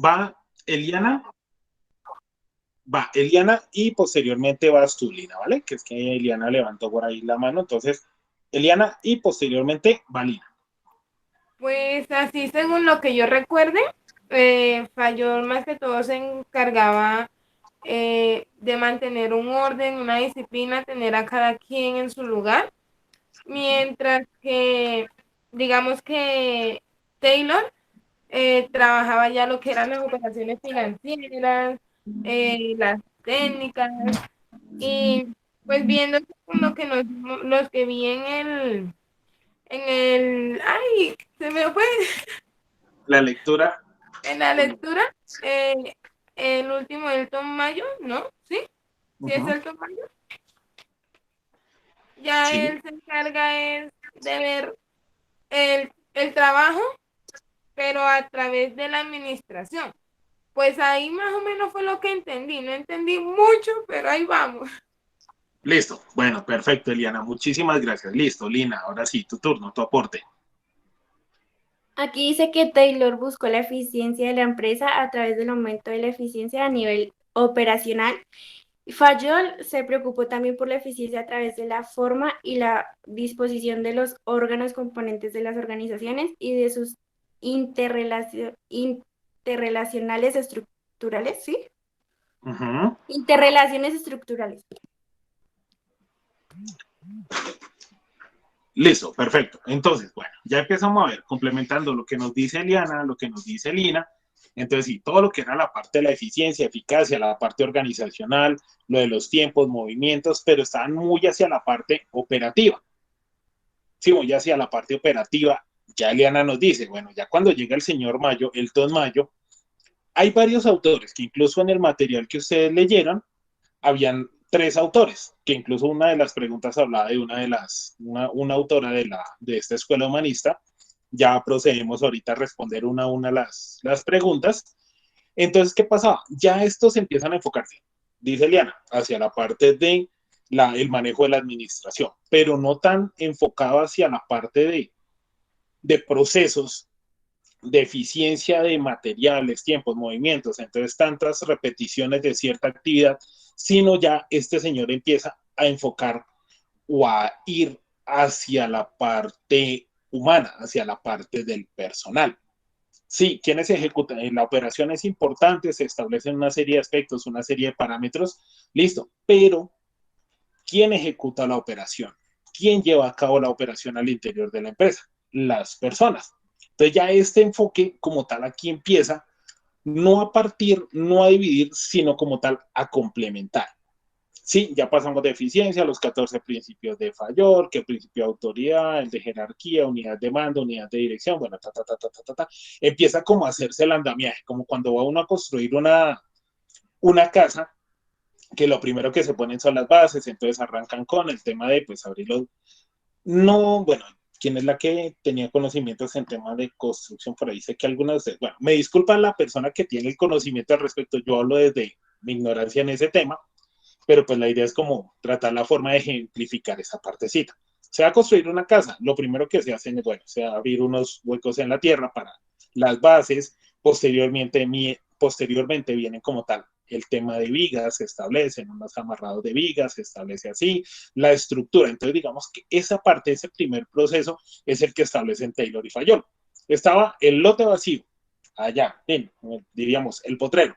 va Eliana, va Eliana y posteriormente vas tú, Lina, ¿vale? Que es que Eliana levantó por ahí la mano, entonces Eliana y posteriormente va Lina. Pues así, según lo que yo recuerde, Fayol más que todo se encargaba de mantener un orden, una disciplina, tener a cada quien en su lugar, mientras que, digamos que Taylor trabajaba ya lo que eran las operaciones financieras, las técnicas, y pues viendo con lo que los que vi ay, se me fue, La lectura, en la lectura, eh, el último del Tom Mayo, ¿no? ¿Sí? ¿Sí es uh-huh, el Tom Mayo? Ya sí, él se encarga es de ver el trabajo, pero a través de la administración. Pues ahí más o menos fue lo que entendí. No entendí mucho, pero ahí vamos. listo. Bueno, perfecto, Eliana, muchísimas gracias. Listo, Lina, ahora sí, tu turno, tu aporte. Aquí dice que Taylor buscó la eficiencia de la empresa a través del aumento de la eficiencia a nivel operacional. Fayol se preocupó también por la eficiencia a través de la forma y la disposición de los órganos componentes de las organizaciones y de sus interrelacionales estructurales, ¿sí? Uh-huh. Interrelaciones estructurales. Listo, perfecto. Entonces, bueno, ya empezamos a ver, complementando lo que nos dice Eliana, lo que nos dice Lina. Entonces, sí, todo lo que era la parte de la eficiencia, eficacia, la parte organizacional, lo de los tiempos, movimientos, pero estaban muy hacia la parte operativa. Sí, muy hacia la parte operativa. Ya Eliana nos dice, bueno, ya cuando llega el señor Mayo, el 2 Mayo, hay varios autores que incluso en el material que ustedes leyeron, habían tres autores, que incluso una de las preguntas hablaba de una autora de esta escuela humanista. Ya procedemos ahorita a responder una a una las preguntas. Entonces, ¿qué pasaba? Ya estos empiezan a enfocarse, dice Eliana, hacia la parte de el manejo de la administración, pero no tan enfocado hacia la parte de procesos, de eficiencia de materiales, tiempos, movimientos, entonces tantas repeticiones de cierta actividad, sino ya este señor empieza a enfocar o a ir hacia la parte humana, hacia la parte del personal. Sí, ¿quiénes ejecutan? La operación es importante, se establecen una serie de aspectos, una serie de parámetros, listo, pero ¿quién ejecuta la operación? ¿Quién lleva a cabo la operación al interior de la empresa? Las personas. Entonces ya este enfoque como tal aquí empieza no a partir, no a dividir, sino como tal a complementar. Sí, ya pasamos de eficiencia, los 14 principios de Fayol, que el principio de autoridad, el de jerarquía, unidad de mando, unidad de dirección, bueno, empieza como a hacerse el andamiaje, como cuando va uno a construir una casa, que lo primero que se ponen son las bases, entonces arrancan con el tema de pues abrirlo. No, bueno, ¿quién es la que tenía conocimientos en temas de construcción? Por ahí sé que algunas de ustedes, bueno, me disculpa la persona que tiene el conocimiento al respecto, yo hablo desde mi ignorancia en ese tema, pero pues la idea es como tratar la forma de ejemplificar esa partecita. Se va a construir una casa, lo primero que se hace es, bueno, se va a abrir unos huecos en la tierra para las bases, posteriormente vienen como tal el tema de vigas, se establecen unos amarrados de vigas, se establece así, la estructura. Entonces, digamos que esa parte, ese primer proceso, es el que establecen Taylor y Fayol. Estaba el lote vacío, allá, bien, diríamos, el potrero.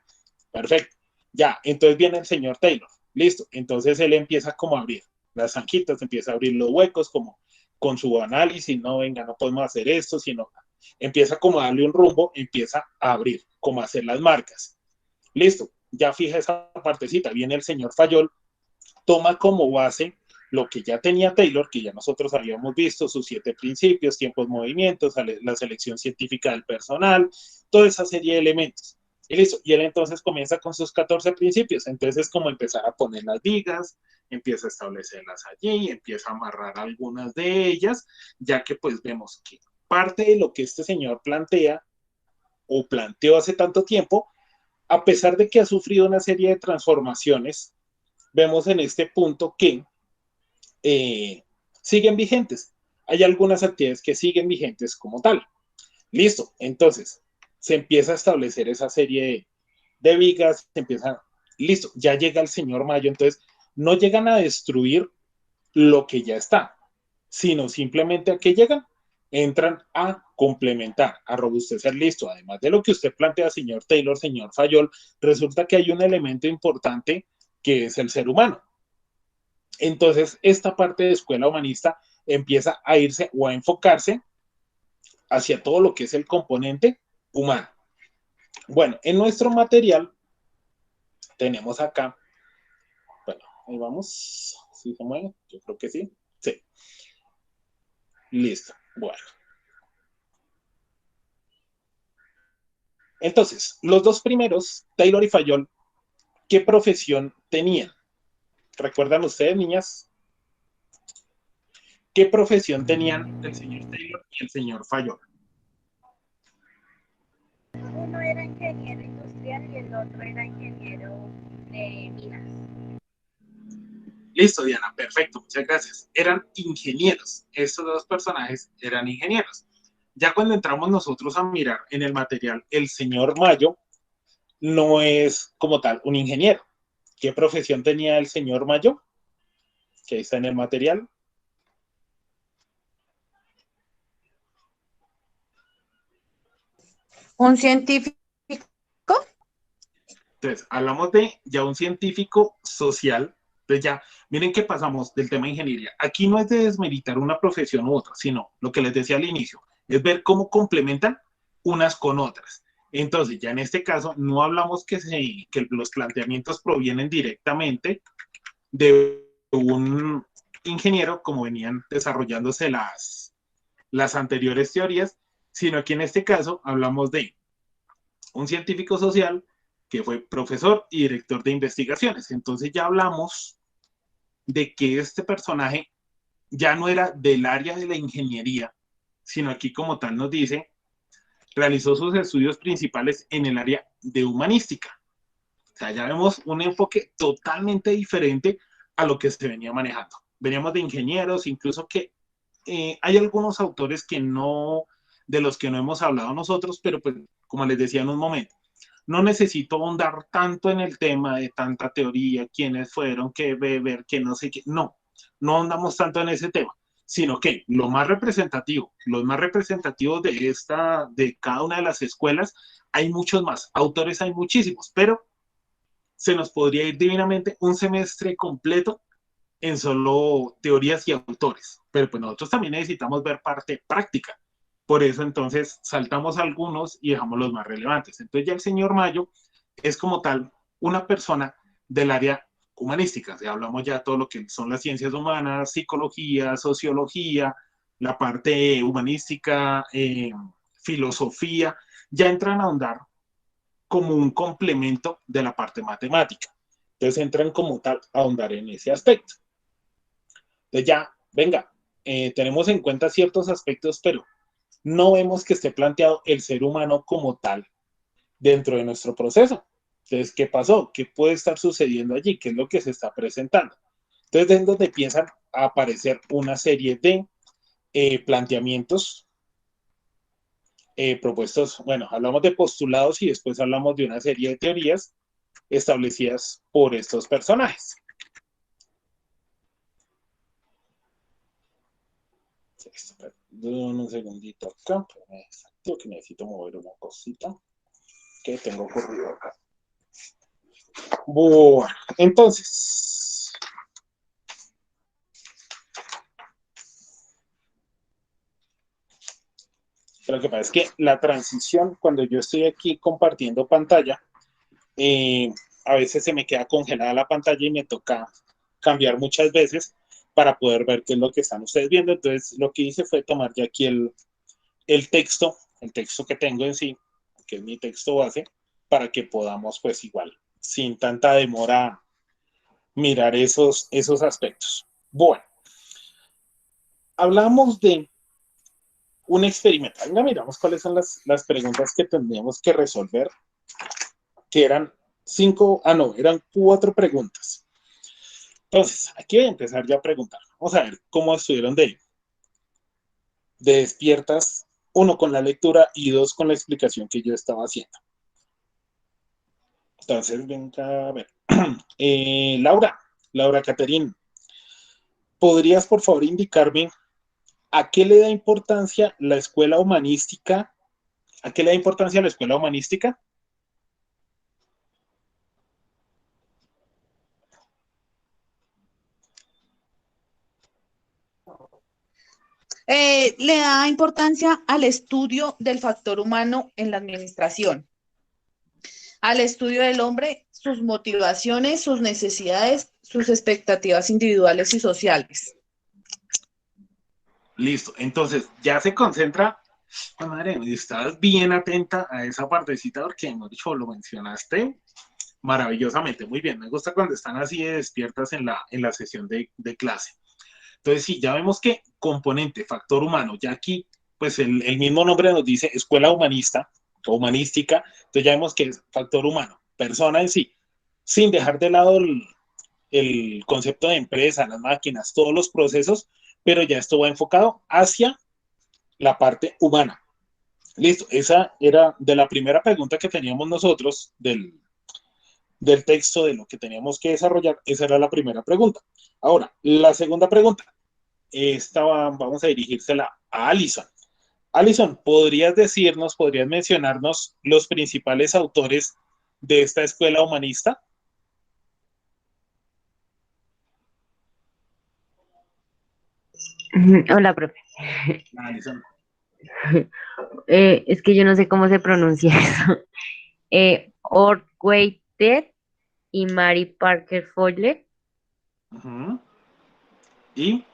Perfecto. Ya, entonces viene el señor Taylor. Listo. Entonces él empieza como a abrir las zanjitas, empieza a abrir los huecos, como con su análisis, no, venga, no podemos hacer esto, sino empieza como a darle un rumbo, empieza a abrir, como a hacer las marcas. Listo, ya fija esa partecita, viene el señor Fayol, toma como base lo que ya tenía Taylor, que ya nosotros habíamos visto, sus 7 principios, tiempos, movimientos, la selección científica del personal, toda esa serie de elementos. Y listo, y él entonces comienza con sus 14 principios, entonces es como empezar a poner las vigas, empieza a establecerlas allí, empieza a amarrar algunas de ellas, ya que pues vemos que parte de lo que este señor plantea o planteó hace tanto tiempo, a pesar de que ha sufrido una serie de transformaciones, vemos en este punto que eh, siguen vigentes. Hay algunas actividades que siguen vigentes como tal. Listo. Entonces, se empieza a establecer esa serie de vigas, se empieza, listo, ya llega el señor Mayo, entonces no llegan a destruir lo que ya está, sino simplemente a que llegan, entran a complementar, a robustecer, listo, además de lo que usted plantea, señor Taylor, señor Fayol, resulta que hay un elemento importante que es el ser humano. Entonces, esta parte de escuela humanista empieza a irse o a enfocarse hacia todo lo que es el componente humano. Bueno, en nuestro material tenemos acá, bueno, ahí vamos, ¿sí se mueve? Yo creo que sí, sí. Listo, bueno. Entonces, los dos primeros, Taylor y Fayol, ¿qué profesión tenían? ¿Recuerdan ustedes, niñas? ¿Qué profesión tenían el señor Taylor y el señor Fayol? Uno era ingeniero industrial y el otro era ingeniero de minas. Listo, Diana, perfecto, muchas gracias. Eran ingenieros, estos dos personajes eran ingenieros. Ya cuando entramos nosotros a mirar en el material, el señor Mayo no es como tal un ingeniero. ¿Qué profesión tenía el señor Mayo? Que ahí está en el material. ¿Un científico? Entonces, hablamos de ya un científico social. Entonces ya, miren que pasamos del tema de ingeniería. Aquí no es de desmeritar una profesión u otra, sino lo que les decía al inicio, es ver cómo complementan unas con otras. Entonces, ya en este caso, no hablamos que los planteamientos provienen directamente de un ingeniero, como venían desarrollándose las anteriores teorías, sino que en este caso hablamos de un científico social que fue profesor y director de investigaciones. Entonces ya hablamos de que este personaje ya no era del área de la ingeniería, sino aquí como tal nos dice, realizó sus estudios principales en el área de humanística. O sea, ya vemos un enfoque totalmente diferente a lo que se venía manejando. Veníamos de ingenieros, incluso que hay algunos autores que no, de los que no hemos hablado nosotros, pero pues como les decía en un momento, no necesito ahondar tanto en el tema de tanta teoría, quiénes fueron, qué beber, qué no sé qué. No, no andamos tanto en ese tema, sino que lo más representativo, los más representativos de cada una de las escuelas, hay muchos más. Autores hay muchísimos, pero se nos podría ir divinamente un semestre completo en solo teorías y autores. Pero pues nosotros también necesitamos ver parte práctica. Por eso entonces saltamos algunos y dejamos los más relevantes. Entonces ya el señor Mayo es como tal una persona del área humanística. O sea, hablamos ya de todo lo que son las ciencias humanas, psicología, sociología, la parte humanística, filosofía, ya entran a ahondar como un complemento de la parte matemática. Entonces entran como tal a ahondar en ese aspecto. Entonces ya, venga, tenemos en cuenta ciertos aspectos, pero no vemos que esté planteado el ser humano como tal dentro de nuestro proceso. Entonces, ¿qué pasó? ¿Qué puede estar sucediendo allí? ¿Qué es lo que se está presentando? Entonces, es donde empiezan a aparecer una serie de planteamientos propuestos. Bueno, hablamos de postulados y después hablamos de una serie de teorías establecidas por estos personajes. Un segundito acá, exacto, que necesito mover una cosita que tengo ocurrido acá. Bueno, entonces, lo que pasa es que la transición, cuando yo estoy aquí compartiendo pantalla, a veces se me queda congelada la pantalla y me toca cambiar muchas veces para poder ver qué es lo que están ustedes viendo. Entonces, lo que hice fue tomar ya aquí el texto que tengo en sí, que es mi texto base, para que podamos, pues igual, sin tanta demora, mirar esos aspectos. Bueno, hablamos de un experimento. Venga, miramos cuáles son las preguntas que tendríamos que resolver, que eran eran 4 preguntas. Entonces, aquí voy a empezar ya a preguntar. Vamos a ver cómo estuvieron de despiertas uno con la lectura y dos con la explicación que yo estaba haciendo. Entonces, venga a ver. Laura Caterín, ¿podrías por favor indicarme a qué le da importancia la escuela humanística? ¿A qué le da importancia la escuela humanística? Le da importancia al estudio del factor humano en la administración, al estudio del hombre, sus motivaciones, sus necesidades, sus expectativas individuales y sociales. Listo, entonces ya se concentra. Oh, madre, estás bien atenta a esa partecita porque, hemos dicho, lo mencionaste maravillosamente. Muy bien, me gusta cuando están así de despiertas en la sesión de clase. Entonces, sí, ya vemos que componente, factor humano, ya aquí, pues el mismo nombre nos dice escuela humanista o humanística, entonces ya vemos que es factor humano, persona en sí, sin dejar de lado el concepto de empresa, las máquinas, todos los procesos, pero ya esto va enfocado hacia la parte humana. Listo, esa era de la primera pregunta que teníamos nosotros del texto de lo que teníamos que desarrollar, esa era la primera pregunta. Ahora, la segunda pregunta, vamos a dirigírsela a Alison. Alison, podrías mencionarnos los principales autores de esta escuela humanista? Hola, profe. Alison. Es que yo no sé cómo se pronuncia eso. Ortweited y Mary Parker Foyle. Uh-huh. ¿Y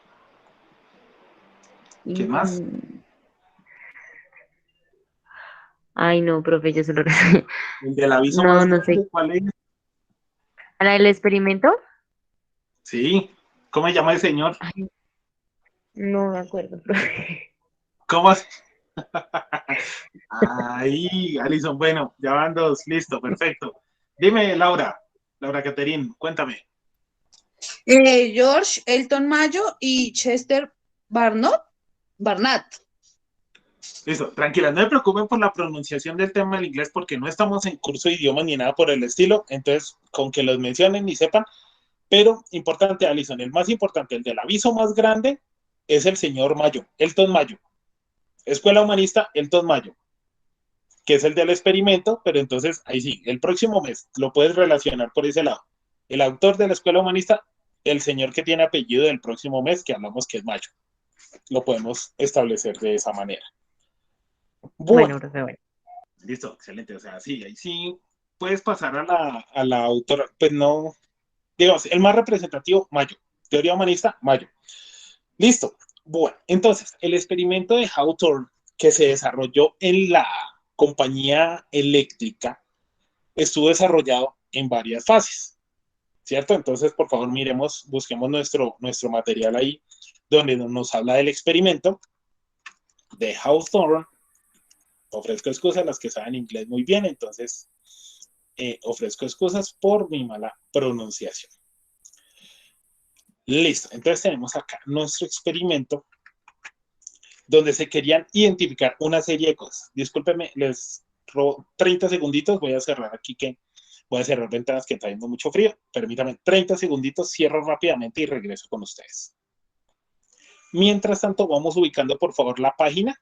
qué más? Y... Ay, no, profe, yo solo... El del aviso No, más no sé. grande, ¿cuál es? ¿A la del experimento? Sí, ¿cómo se llama el señor? Ay, no me acuerdo, profe. ¿Cómo es? Ahí, Alison, bueno, ya van dos, listo, perfecto. Dime, Laura Caterín, cuéntame. George Elton Mayo y Chester Barnett. Listo, tranquila, no me preocupen por la pronunciación del tema del inglés porque no estamos en curso de idiomas ni nada por el estilo, entonces con que los mencionen y sepan, pero importante, Alison, el más importante, el del aviso más grande es el señor Mayo, Elton Mayo, Escuela Humanista Elton Mayo, que es el del experimento, pero entonces ahí sí, el próximo mes lo puedes relacionar por ese lado. El autor de la Escuela Humanista, el señor que tiene apellido del próximo mes, que hablamos que es Mayo, lo podemos establecer de esa manera. Bueno, Bueno, profe, bueno. listo, excelente. O sea, sí, ahí sí puedes pasar a la autora, pues no, digamos, el más representativo, Mayo. Teoría humanista, Mayo. Listo. Bueno, entonces, el experimento de Hawthorne que se desarrolló en la compañía eléctrica estuvo desarrollado en varias fases, ¿cierto? Entonces, por favor, miremos, busquemos nuestro material ahí, donde nos habla del experimento de Hawthorne. Ofrezco excusas a las que saben inglés muy bien, entonces ofrezco excusas por mi mala pronunciación. Listo, entonces tenemos acá nuestro experimento donde se querían identificar una serie de cosas. Discúlpenme, les robo 30 segunditos, voy a cerrar aquí que voy a cerrar ventanas que está haciendo mucho frío. Permítanme 30 segunditos, cierro rápidamente y regreso con ustedes. Mientras tanto, vamos ubicando por favor la página.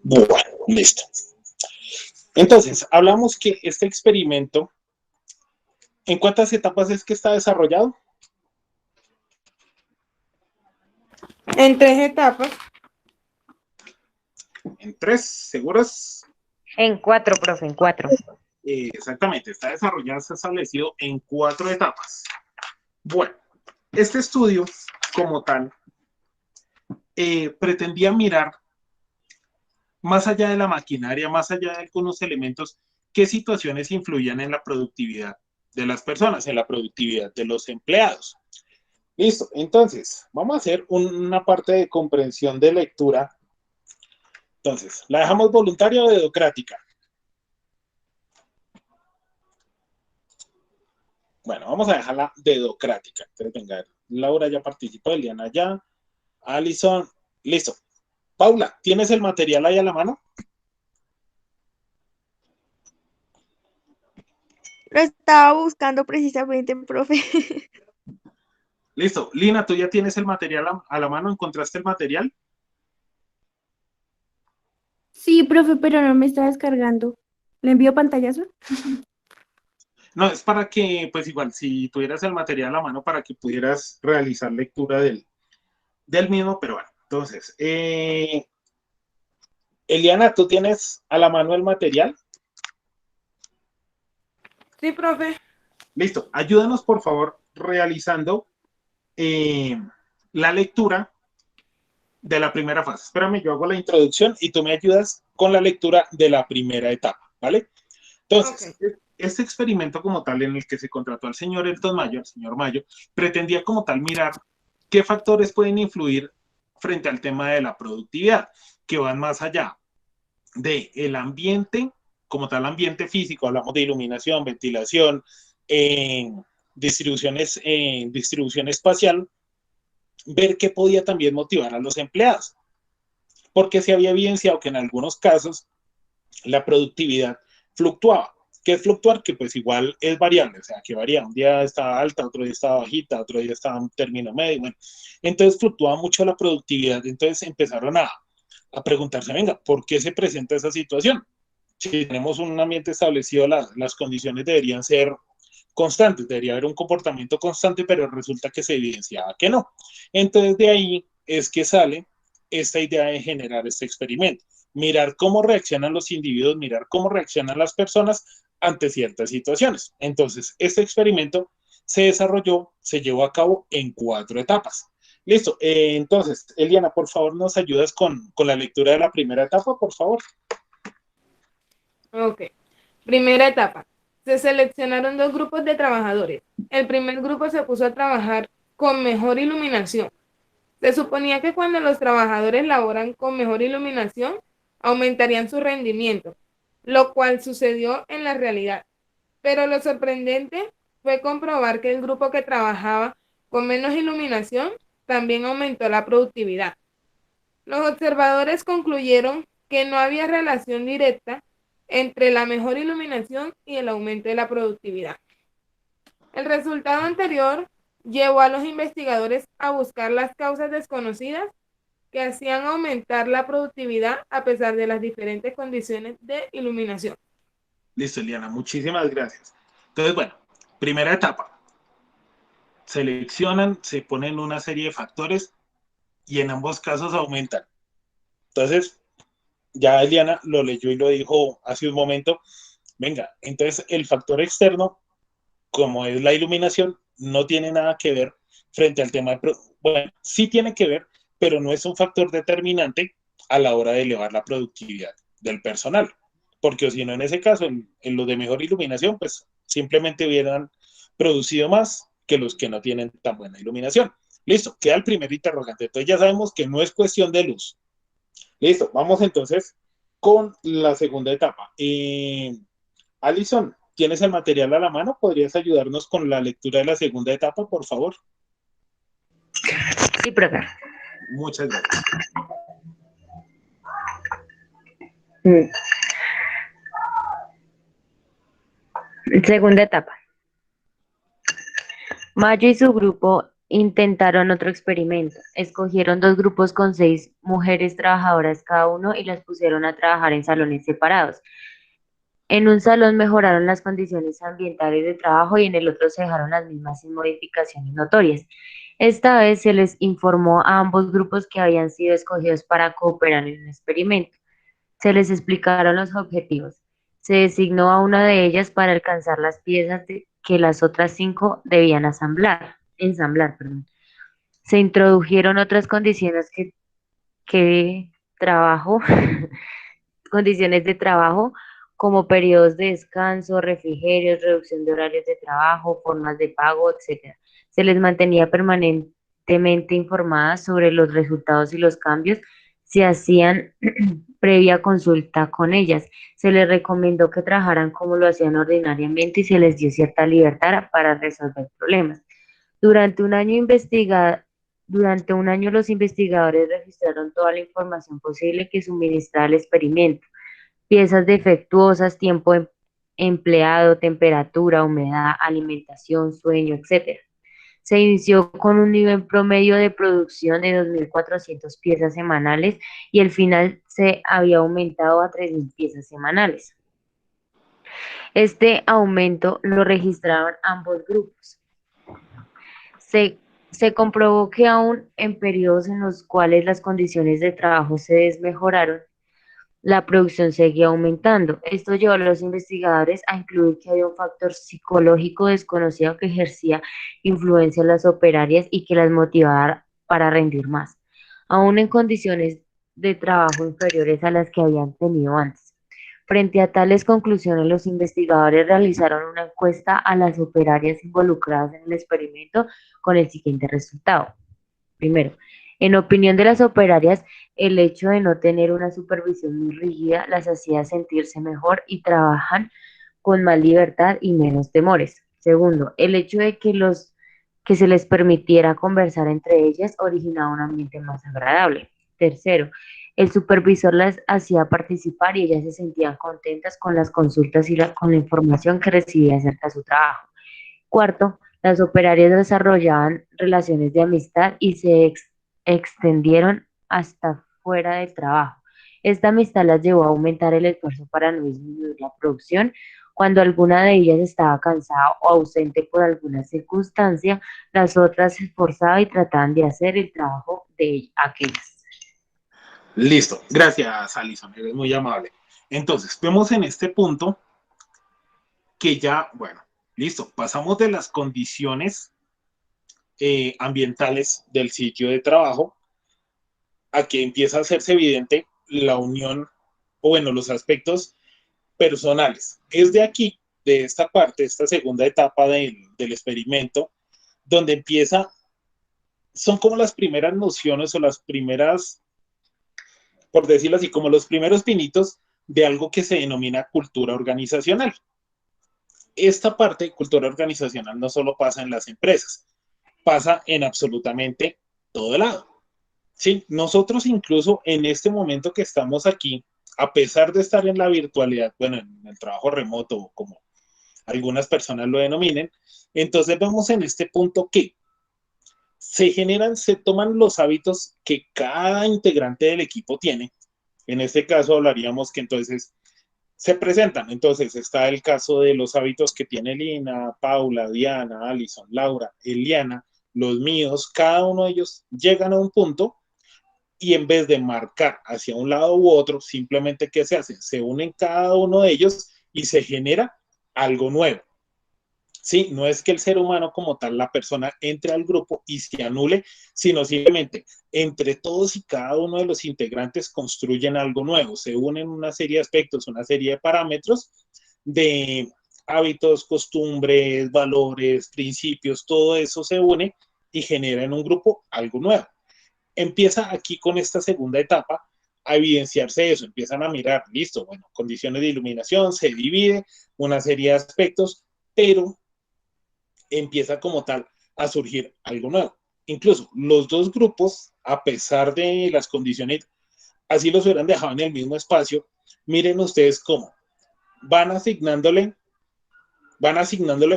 Bueno, listo. Entonces, hablamos que este experimento, ¿en cuántas etapas es que está desarrollado? En 3 etapas. En 3, ¿seguros? En 4, profe, en 4. Exactamente, está desarrollado, está establecido en 4 etapas. Bueno, este estudio, como tal, pretendía mirar más allá de la maquinaria, más allá de algunos elementos, qué situaciones influían en la productividad de las personas, en la productividad de los empleados. Listo, entonces, vamos a hacer una parte de comprensión de lectura. Entonces, ¿la dejamos voluntaria o dedocrática? Bueno, vamos a dejarla dedocrática. Entonces, venga, Laura ya participó, Eliana ya, Alison, listo. Paula, ¿tienes el material ahí a la mano? Lo estaba buscando precisamente, profe. Listo. Lina, ¿tú ya tienes el material a la mano? ¿Encontraste el material? Sí, profe, pero no me está descargando. ¿Le envío pantallazo? No, es para que, pues igual, si tuvieras el material a la mano para que pudieras realizar lectura del mismo, pero bueno, entonces, Eliana, ¿tú tienes a la mano el material? Sí, profe. Listo, ayúdanos por favor realizando la lectura de la primera fase. Espérame, yo hago la introducción y tú me ayudas con la lectura de la primera etapa, ¿vale? Entonces, Ok. este experimento como tal en el que se contrató al señor Elton Mayo, el señor Mayo, pretendía como tal mirar qué factores pueden influir frente al tema de la productividad, que van más allá del ambiente, como tal ambiente físico, hablamos de iluminación, ventilación, distribución espacial, ver qué podía también motivar a los empleados, porque se había evidenciado que en algunos casos la productividad fluctuaba. ¿Qué es fluctuar? Que pues igual es variable, o sea, que varía. Un día estaba alta, otro día estaba bajita, otro día estaba en término medio. Bueno, entonces fluctuaba mucho la productividad. Entonces empezaron a preguntarse, venga, ¿por qué se presenta esa situación? Si tenemos un ambiente establecido, las condiciones deberían ser constantes, debería haber un comportamiento constante, pero resulta que se evidenciaba que no. Entonces de ahí es que sale esta idea de generar este experimento, mirar cómo reaccionan los individuos, mirar cómo reaccionan las personas ante ciertas situaciones. Entonces, este experimento se desarrolló, se llevó a cabo en 4 etapas. Listo, entonces, Eliana, por favor, nos ayudas con la lectura de la primera etapa, por favor. Ok. Primera etapa. Se seleccionaron 2 grupos de trabajadores. El primer grupo se puso a trabajar con mejor iluminación. Se suponía que cuando los trabajadores laboran con mejor iluminación, aumentarían su rendimiento, lo cual sucedió en la realidad. Pero lo sorprendente fue comprobar que el grupo que trabajaba con menos iluminación también aumentó la productividad. Los observadores concluyeron que no había relación directa entre la mejor iluminación y el aumento de la productividad. El resultado anterior llevó a los investigadores a buscar las causas desconocidas que hacían aumentar la productividad a pesar de las diferentes condiciones de iluminación. Listo, Eliana, muchísimas gracias. Entonces, bueno, primera etapa. Seleccionan, se ponen una serie de factores y en ambos casos aumentan. Entonces, ya Eliana lo leyó y lo dijo hace un momento. Venga, entonces el factor externo, como es la iluminación, no tiene nada que ver frente al tema de... Bueno, sí tiene que ver, pero no es un factor determinante a la hora de elevar la productividad del personal. Porque si no, en ese caso, en los de mejor iluminación, pues simplemente hubieran producido más que los que no tienen tan buena iluminación. Listo, queda el primer interrogante. Entonces ya sabemos que no es cuestión de luz. Listo, vamos entonces con la segunda etapa. Alison, ¿tienes el material a la mano? ¿Podrías ayudarnos con la lectura de la segunda etapa, por favor? Sí, profe. Muchas gracias. Mm. Segunda etapa. Mayo y su grupo Intentaron otro experimento. Escogieron dos grupos con 6 mujeres trabajadoras cada uno y las pusieron a trabajar en salones separados. En un salón mejoraron las condiciones ambientales de trabajo y en el otro se dejaron las mismas sin modificaciones notorias. Esta vez se les informó a ambos grupos que habían sido escogidos para cooperar en un experimento. Se les explicaron los objetivos. Se designó a una de ellas para alcanzar las piezas que las otras 5 debían ensamblar, perdón. Se introdujeron otras que trabajo, condiciones de trabajo como periodos de descanso, refrigerios, reducción de horarios de trabajo, formas de pago, etcétera. Se les mantenía permanentemente informadas sobre los resultados y los cambios se hacían previa consulta con ellas. Se les recomendó que trabajaran como lo hacían ordinariamente y se les dio cierta libertad para resolver problemas. Durante un año Durante un año los investigadores registraron toda la información posible que suministraba el experimento: piezas defectuosas, empleado, temperatura, humedad, alimentación, sueño, etcétera. Se inició con un nivel promedio de producción de 2.400 piezas semanales y al final se había aumentado a 3.000 piezas semanales. Este aumento lo registraron ambos grupos. Se comprobó que aún en periodos en los cuales las condiciones de trabajo se desmejoraron, la producción seguía aumentando. Esto llevó a los investigadores a incluir que había un factor psicológico desconocido que ejercía influencia en las operarias y que las motivaba para rendir más, aún en condiciones de trabajo inferiores a las que habían tenido antes. Frente a tales conclusiones, los investigadores realizaron una encuesta a las operarias involucradas en el experimento con el siguiente resultado. Primero, en opinión de las operarias, el hecho de no tener una supervisión muy rígida las hacía sentirse mejor y trabajan con más libertad y menos temores. Segundo, el hecho de que se les permitiera conversar entre ellas originaba un ambiente más agradable. Tercero, el supervisor las hacía participar y ellas se sentían contentas con las consultas y con la información que recibía acerca de su trabajo. Cuarto, las operarias desarrollaban relaciones de amistad y se extendieron hasta fuera del trabajo. Esta amistad las llevó a aumentar el esfuerzo para no disminuir la producción. Cuando alguna de ellas estaba cansada o ausente por alguna circunstancia, las otras se esforzaban y trataban de hacer el trabajo de aquellas. Listo, gracias Alison, eres muy amable. Entonces, vemos en este punto que ya, bueno, listo, pasamos de las condiciones ambientales del sitio de trabajo a que empieza a hacerse evidente la unión, o bueno, los aspectos personales. Es de aquí, de esta parte, esta segunda etapa del experimento, donde empieza, son como las primeras nociones o las primeras, por decirlo así, como los primeros pinitos de algo que se denomina cultura organizacional. Esta parte, cultura organizacional, no solo pasa en las empresas, pasa en absolutamente todo lado. ¿Sí? Nosotros incluso en este momento que estamos aquí, a pesar de estar en la virtualidad, bueno, en el trabajo remoto, como algunas personas lo denominen, entonces vemos en este punto que se toman los hábitos que cada integrante del equipo tiene. En este caso hablaríamos que entonces se presentan. Entonces está el caso de los hábitos que tiene Lina, Paula, Diana, Alison, Laura, Eliana, los míos, cada uno de ellos llegan a un punto y en vez de marcar hacia un lado u otro, simplemente ¿qué se hace? Se unen cada uno de ellos y se genera algo nuevo. Sí, no es que el ser humano como tal, la persona, entre al grupo y se anule, sino simplemente entre todos y cada uno de los integrantes construyen algo nuevo, se unen una serie de aspectos, una serie de parámetros de hábitos, costumbres, valores, principios, todo eso se une y genera en un grupo algo nuevo. Empieza aquí con esta segunda etapa a evidenciarse eso, empiezan a mirar, listo, bueno, condiciones de iluminación, se divide una serie de aspectos, pero empieza como tal a surgir algo nuevo. Incluso los dos grupos, a pesar de las condiciones, así los hubieran dejado en el mismo espacio, miren ustedes cómo van asignándole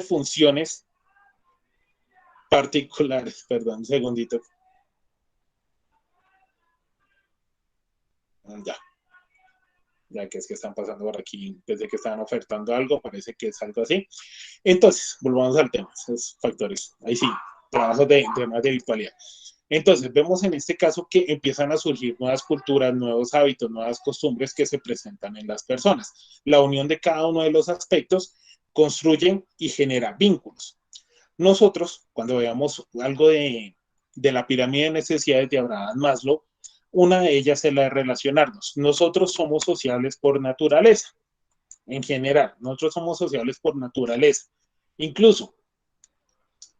funciones particulares, perdón, un segundito. Ya que es que están pasando por aquí, desde que estaban ofertando algo, parece que es algo así. Entonces, volvamos al tema, esos factores. Ahí sí, trabajos de temas de virtualidad. Entonces, vemos en este caso que empiezan a surgir nuevas culturas, nuevos hábitos, nuevas costumbres que se presentan en las personas. La unión de cada uno de los aspectos construyen y genera vínculos. Nosotros, cuando veamos algo de la pirámide de necesidades de Abraham Maslow, una de ellas es la de relacionarnos. Nosotros somos sociables por naturaleza, en general. Nosotros somos sociables por naturaleza. Incluso,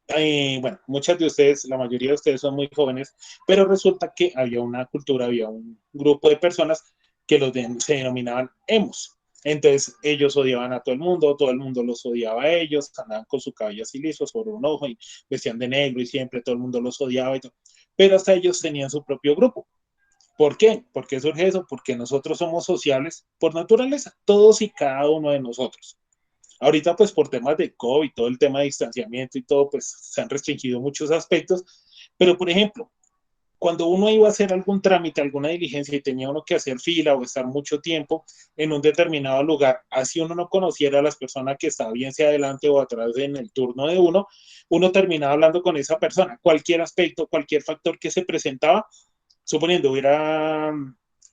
bueno, muchas de ustedes, la mayoría de ustedes son muy jóvenes, pero resulta que había una cultura, había un grupo de personas que se denominaban emos. Entonces ellos odiaban a todo el mundo los odiaba a ellos, andaban con su cabello así liso sobre un ojo y vestían de negro y siempre todo el mundo los odiaba y todo. Pero hasta ellos tenían su propio grupo. ¿Por qué? ¿Por qué surge eso? Porque nosotros somos sociables por naturaleza, todos y cada uno de nosotros. Ahorita, pues por temas de COVID, todo el tema de distanciamiento y todo, pues se han restringido muchos aspectos, pero por ejemplo, cuando uno iba a hacer algún trámite, alguna diligencia y tenía uno que hacer fila o estar mucho tiempo en un determinado lugar, así uno no conociera a las personas que estaban bien sea adelante o atrás en el turno de uno terminaba hablando con esa persona. Cualquier aspecto, cualquier factor que se presentaba, suponiendo hubiera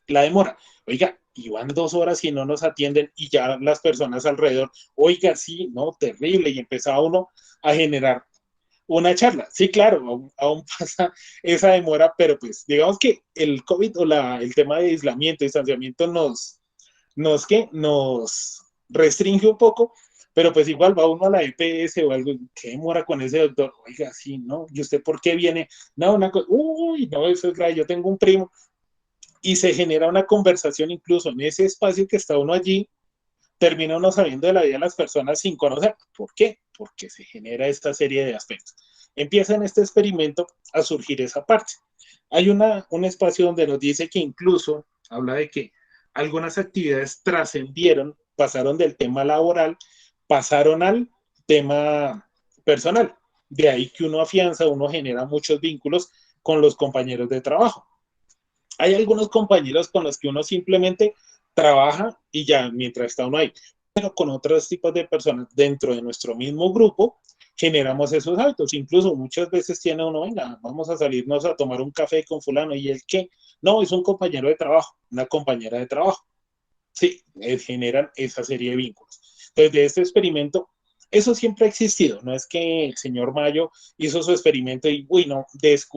la demora, oiga, iban 2 horas y no nos atienden y ya las personas alrededor, oiga, sí, no, terrible, y empezaba uno a generar una charla. Sí, claro, aún pasa esa demora, pero pues digamos que el COVID o el tema de aislamiento, distanciamiento nos restringe un poco, pero pues igual va uno a la EPS o algo, ¿qué demora con ese doctor? Oiga, sí, ¿no? ¿Y usted por qué viene? No, una cosa, uy, no, eso es grave, yo tengo un primo, y se genera una conversación incluso en ese espacio que está uno allí, termina uno sabiendo de la vida de las personas sin conocer. ¿Por qué? Porque se genera esta serie de aspectos. Empieza en este experimento a surgir esa parte. Hay un espacio donde nos dice que incluso habla de que algunas actividades trascendieron, pasaron del tema laboral, pasaron al tema personal. De ahí que uno afianza, uno genera muchos vínculos con los compañeros de trabajo. Hay algunos compañeros con los que uno simplemente trabaja y ya, mientras está uno ahí. Pero con otros tipos de personas dentro de nuestro mismo grupo, generamos esos hábitos. Incluso muchas veces tiene uno, venga, vamos a salirnos a tomar un café con fulano. ¿Y el qué? No, es un compañero de trabajo, una compañera de trabajo. Sí, generan esa serie de vínculos. Entonces, de este experimento, eso siempre ha existido. No es que el señor Mayo hizo su experimento y, uy, no,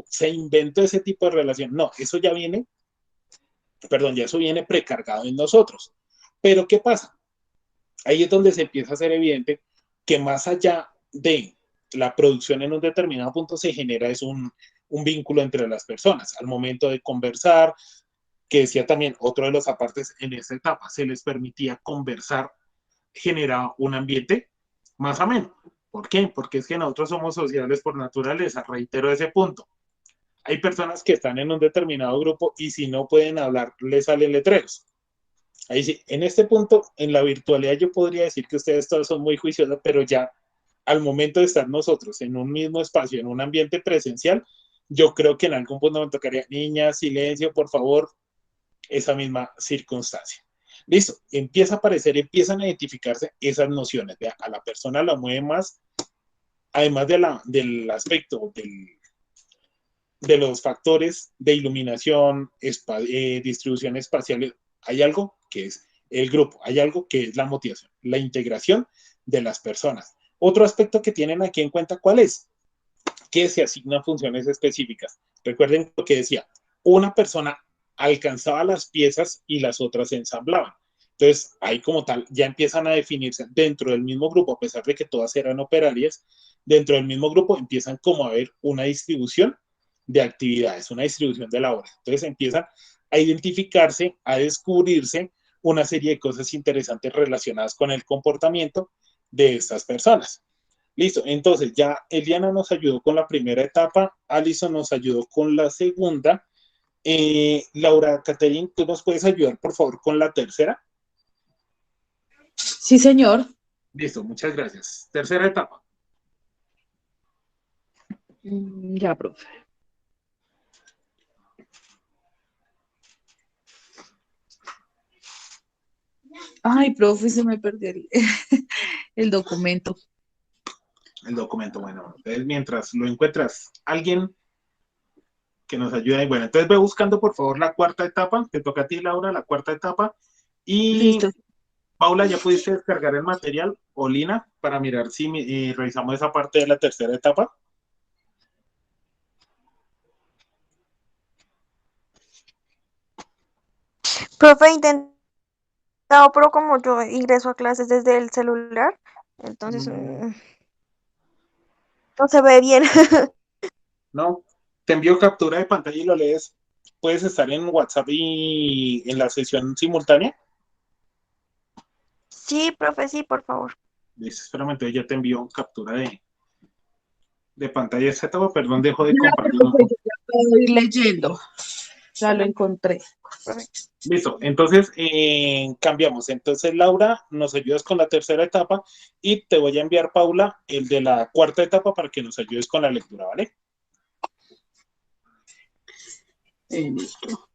se inventó ese tipo de relación. No, eso ya viene, perdón, ya eso viene precargado en nosotros. Pero, ¿qué pasa? Ahí es donde se empieza a ser evidente que más allá de la producción en un determinado punto se genera es un vínculo entre las personas. Al momento de conversar, que decía también otro de los apartes en esta etapa, se les permitía conversar, generaba un ambiente más ameno. ¿Por qué? Porque es que nosotros somos sociables por naturaleza, reitero ese punto. Hay personas que están en un determinado grupo y si no pueden hablar, les salen letreros. Ahí sí, en este punto, en la virtualidad yo podría decir que ustedes todos son muy juiciosos, pero ya al momento de estar nosotros en un mismo espacio, en un ambiente presencial, yo creo que en algún punto me tocaría, niña, silencio, por favor, esa misma circunstancia. Listo, empieza a aparecer, empiezan a identificarse esas nociones. Vea, a la persona la mueve más, además del aspecto de los factores de iluminación, distribución espacial, hay algo que es el grupo, hay algo que es la motivación, la integración de las personas. Otro aspecto que tienen aquí en cuenta, ¿cuál es? Que se asignan funciones específicas. Recuerden lo que decía, una persona alcanzaba las piezas y las otras se ensamblaban. Entonces, ahí como tal, ya empiezan a definirse dentro del mismo grupo, a pesar de que todas eran operarias, dentro del mismo grupo empiezan como a ver una distribución de actividades, una distribución de labores. Entonces empiezan a identificarse, a descubrirse una serie de cosas interesantes relacionadas con el comportamiento de estas personas. Listo, entonces ya Eliana nos ayudó con la primera etapa, Alison nos ayudó con la segunda. Laura Caterine, ¿tú nos puedes ayudar, por favor, con la tercera? Sí, señor. Listo, muchas gracias. Tercera etapa. Ya, profe. Ay, profe, se me perdió el documento. El documento, bueno, entonces mientras lo encuentras, alguien que nos ayude. Bueno, entonces ve buscando por favor la cuarta etapa, te toca a ti, Laura, la cuarta etapa. Y Listo. Paula, ¿ya pudiste descargar el material? O Lina, para mirar si revisamos esa parte de la tercera etapa. Profe, he intentado, pero como yo ingreso a clases desde el celular, entonces no se ve bien. No, te envío captura de pantalla y lo lees. Puedes estar en WhatsApp y en la sesión simultánea. Sí, profe, sí, por favor. Listo, espérame, entonces ya te envío captura de pantalla de esta etapa. Perdón, dejo de Ya, compartir un profe, poco. yo ya puedo ir leyendo. Ya lo encontré. Profe. Listo, entonces cambiamos. Entonces, Laura, nos ayudas con la tercera etapa y te voy a enviar, Paula, el de la cuarta etapa para que nos ayudes con la lectura, ¿vale?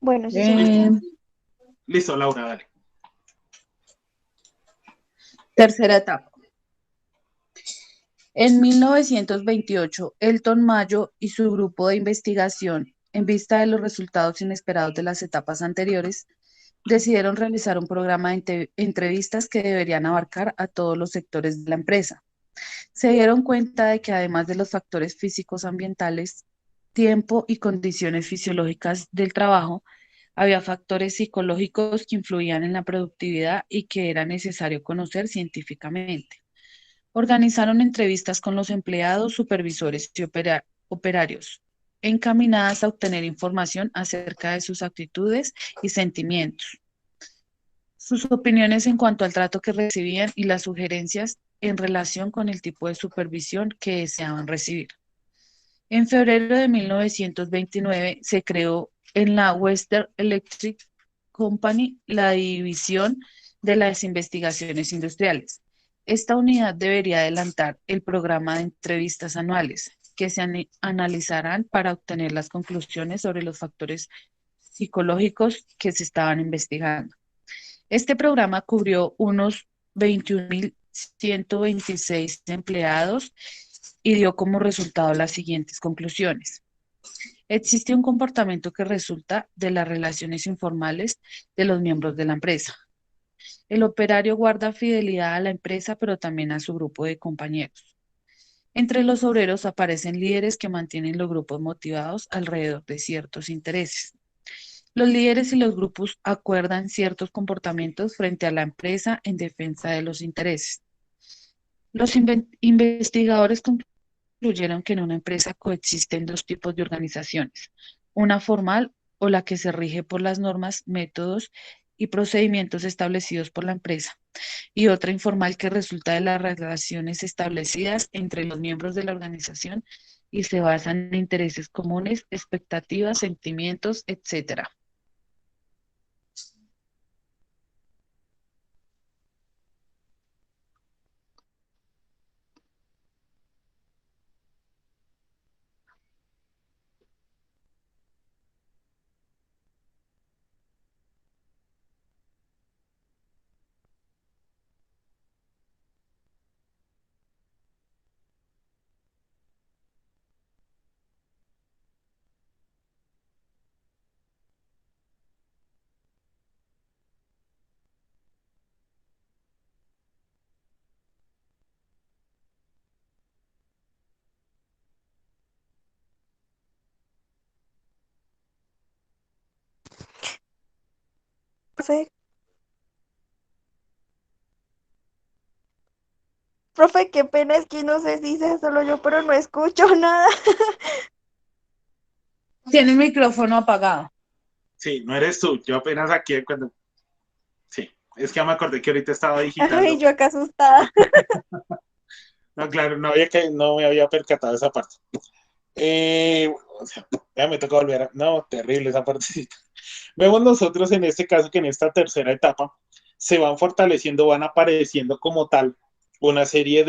Bueno, sí, señor. Listo, Laura, dale. Tercera etapa. En 1928, Elton Mayo y su grupo de investigación, en vista de los resultados inesperados de las etapas anteriores, decidieron realizar un programa de entrevistas que deberían abarcar a todos los sectores de la empresa. Se dieron cuenta de que además de los factores físicos ambientales, tiempo y condiciones fisiológicas del trabajo, había factores psicológicos que influían en la productividad y que era necesario conocer científicamente. Organizaron entrevistas con los empleados, supervisores y operarios, encaminadas a obtener información acerca de sus actitudes y sentimientos, sus opiniones en cuanto al trato que recibían y las sugerencias en relación con el tipo de supervisión que deseaban recibir. En febrero de 1929 se creó en la Western Electric Company la división de las investigaciones industriales. Esta unidad debería adelantar el programa de entrevistas anuales que se analizarán para obtener las conclusiones sobre los factores psicológicos que se estaban investigando. Este programa cubrió unos 21.126 empleados y dio como resultado las siguientes conclusiones. Existe un comportamiento que resulta de las relaciones informales de los miembros de la empresa. El operario guarda fidelidad a la empresa, pero también a su grupo de compañeros. Entre los obreros aparecen líderes que mantienen los grupos motivados alrededor de ciertos intereses. Los líderes y los grupos acuerdan ciertos comportamientos frente a la empresa en defensa de los intereses. Los investigadores concluyeron que en una empresa coexisten dos tipos de organizaciones, una formal o la que se rige por las normas, métodos y procedimientos establecidos por la empresa, y otra informal que resulta de las relaciones establecidas entre los miembros de la organización y se basa en intereses comunes, expectativas, sentimientos, etcétera. Profe, profe, qué pena, es que no sé si dice solo yo, pero no escucho nada. Tiene el micrófono apagado. Sí, no eres tú. Yo apenas aquí cuando... Sí, es que ya me acordé que ahorita estaba Ay, digitando. yo acá asustada. No, claro, no me había percatado de esa parte. O sea, ya me toca volver a... No, terrible esa partecita. Vemos nosotros en este caso que en esta tercera etapa se van fortaleciendo, van apareciendo como tal una serie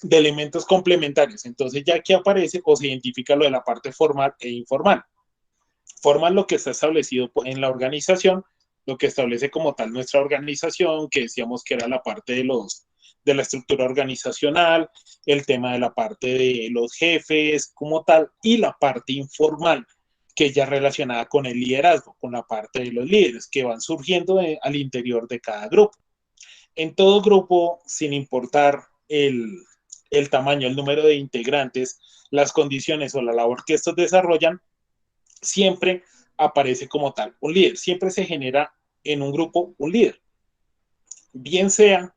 de elementos complementarios. Entonces ya aquí aparece o se identifica lo de la parte formal e informal. Formal lo que está establecido en la organización, lo que establece como tal nuestra organización, que decíamos que era la parte de la estructura organizacional, el tema de la parte de los jefes como tal, y la parte informal, que ya relacionada con el liderazgo, con la parte de los líderes que van surgiendo al interior de cada grupo. En todo grupo, sin importar el tamaño, el número de integrantes, las condiciones o la labor que estos desarrollan, siempre aparece como tal un líder, siempre se genera en un grupo un líder, bien sea,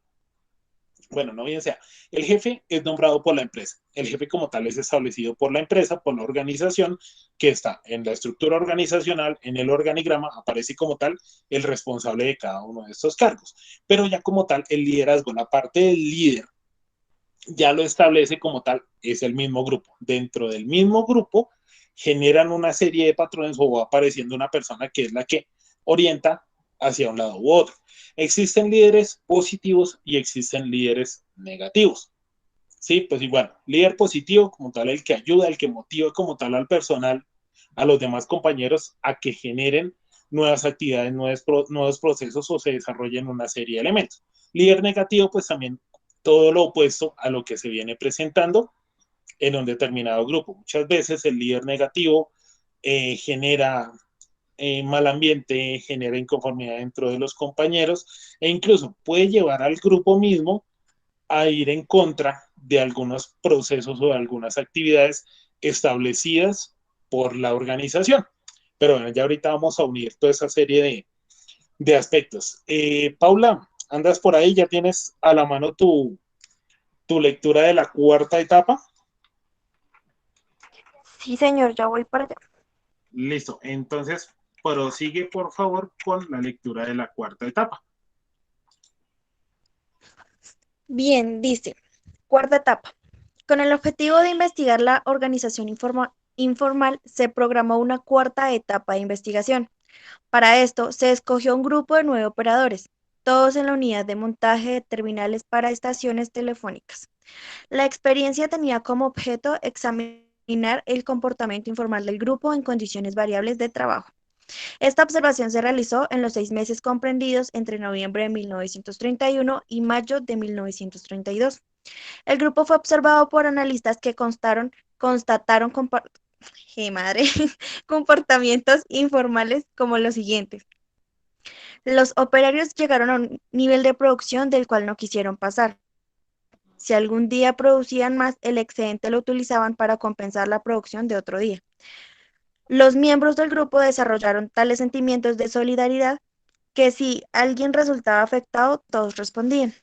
bueno, no bien sea, el jefe es nombrado por la empresa, el jefe como tal es establecido por la empresa, por la organización que está en la estructura organizacional, en el organigrama, aparece como tal el responsable de cada uno de estos cargos, pero ya como tal el liderazgo, la parte del líder, ya lo establece como tal, es el mismo grupo. Dentro del mismo grupo generan una serie de patrones o va apareciendo una persona que es la que orienta hacia un lado u otro. Existen líderes positivos y existen líderes negativos. Sí, pues igual, líder positivo como tal, el que ayuda, el que motiva como tal al personal, a los demás compañeros a que generen nuevas actividades, nuevos procesos o se desarrollen una serie de elementos. Líder negativo, pues también todo lo opuesto a lo que se viene presentando en un determinado grupo. Muchas veces el líder negativo genera mal ambiente, genera inconformidad dentro de los compañeros e incluso puede llevar al grupo mismo a ir en contra de algunos procesos o de algunas actividades establecidas por la organización. Pero bueno, ya ahorita vamos a unir toda esa serie de aspectos. Paula, ¿andas por ahí? ¿Ya tienes a la mano tu lectura de la cuarta etapa? Sí, señor, ya voy para allá. Listo, entonces prosigue por favor con la lectura de la cuarta etapa. Bien, dice, cuarta etapa. Con el objetivo de investigar la organización informal, se programó una cuarta etapa de investigación. Para esto, se escogió un grupo de 9 operadores, todos en la unidad de montaje de terminales para estaciones telefónicas. La experiencia tenía como objeto examinar el comportamiento informal del grupo en condiciones variables de trabajo. Esta observación se realizó en los 6 meses comprendidos entre noviembre de 1931 y mayo de 1932. El grupo fue observado por analistas que constataron madre, comportamientos informales como los siguientes. Los operarios llegaron a un nivel de producción del cual no quisieron pasar. Si algún día producían más, el excedente lo utilizaban para compensar la producción de otro día. Los miembros del grupo desarrollaron tales sentimientos de solidaridad que si alguien resultaba afectado, todos respondían.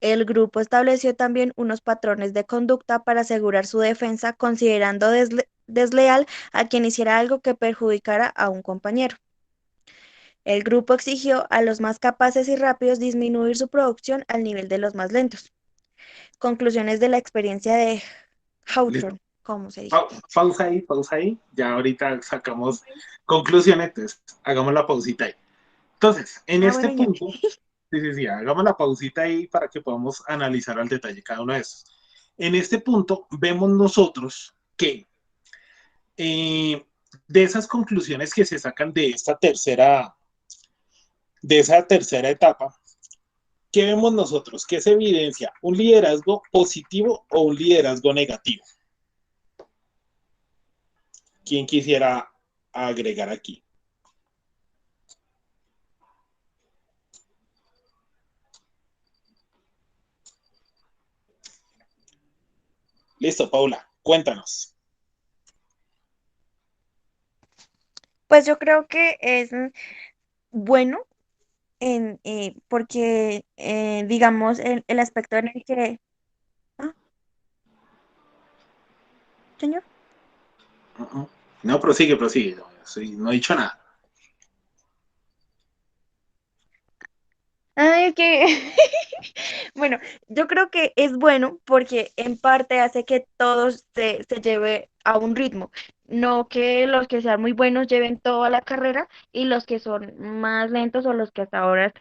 El grupo estableció también unos patrones de conducta para asegurar su defensa, considerando desleal a quien hiciera algo que perjudicara a un compañero. El grupo exigió a los más capaces y rápidos disminuir su producción al nivel de los más lentos. Conclusiones de la experiencia de Listo. Hawthorne, ¿cómo se dice? Pausa ahí. Ya ahorita sacamos conclusiones, entonces hagamos la pausita ahí. Entonces, en este Bueno, ya. punto, sí, hagamos la pausita ahí para que podamos analizar al detalle cada uno de esos. En este punto, vemos nosotros que de esas conclusiones que se sacan de esa tercera etapa, ¿qué vemos nosotros? ¿Qué se evidencia? ¿Un liderazgo positivo o un liderazgo negativo? ¿Quién quisiera agregar aquí? Listo, Paula, cuéntanos. Pues yo creo que es bueno porque, digamos, el aspecto en el que... Ah, señor. No, prosigue. No he dicho nada. Ay, que bueno, yo creo que es bueno porque en parte hace que todos se lleve a un ritmo, no que los que sean muy buenos lleven toda la carrera y los que son más lentos o los que hasta ahora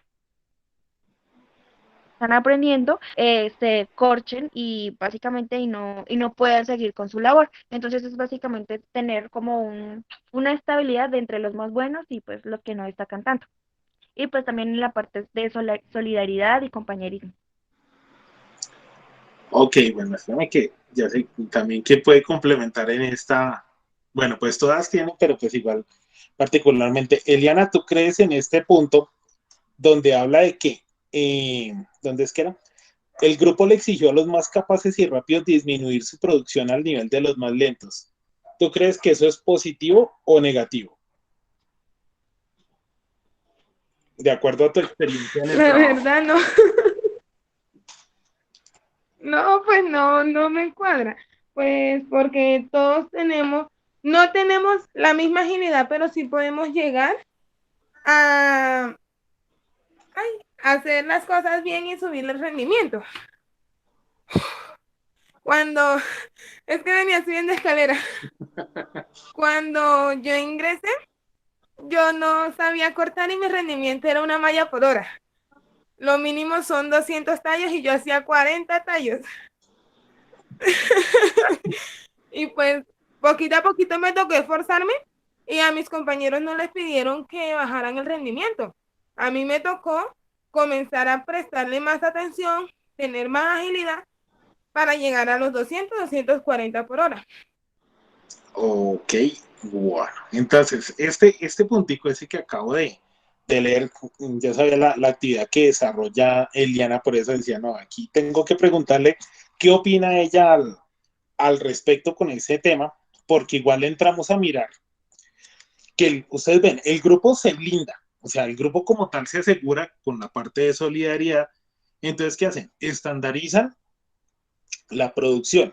están aprendiendo, se corchen y básicamente y no puedan seguir con su labor. Entonces es básicamente tener como una estabilidad de entre los más buenos y pues los que no destacan tanto. Y pues también en la parte de solidaridad y compañerismo. Ok, bueno, espérame que ya sé también que puede complementar en esta, bueno, pues todas tienen, pero pues igual, particularmente, Eliana, ¿tú crees en este punto donde habla de que, ¿dónde es que era? El grupo le exigió a los más capaces y rápidos disminuir su producción al nivel de los más lentos. ¿Tú crees que eso es positivo o negativo? De acuerdo a tu experiencia en el La trabajo. verdad no, no, pues no, no me cuadra. Pues porque todos tenemos, no tenemos la misma agilidad, pero sí podemos llegar a, ay, a hacer las cosas bien y subir el rendimiento. Cuando, es que venía subiendo escalera. Cuando yo ingresé, yo no sabía cortar y mi rendimiento era una malla por hora. Lo mínimo son 200 tallos y yo hacía 40 tallos. Y pues poquito a poquito me tocó esforzarme y a mis compañeros no les pidieron que bajaran el rendimiento. A mí me tocó comenzar a prestarle más atención, tener más agilidad para llegar a los 240 por hora. Ok, bueno. Entonces, este puntico ese que acabo de leer, ya sabía la actividad que desarrolla Eliana, por eso decía, no, aquí tengo que preguntarle qué opina ella al respecto con ese tema, porque igual entramos a mirar que ustedes ven, el grupo se blinda, o sea, el grupo como tal se asegura con la parte de solidaridad. Entonces, ¿qué hacen? Estandarizan la producción.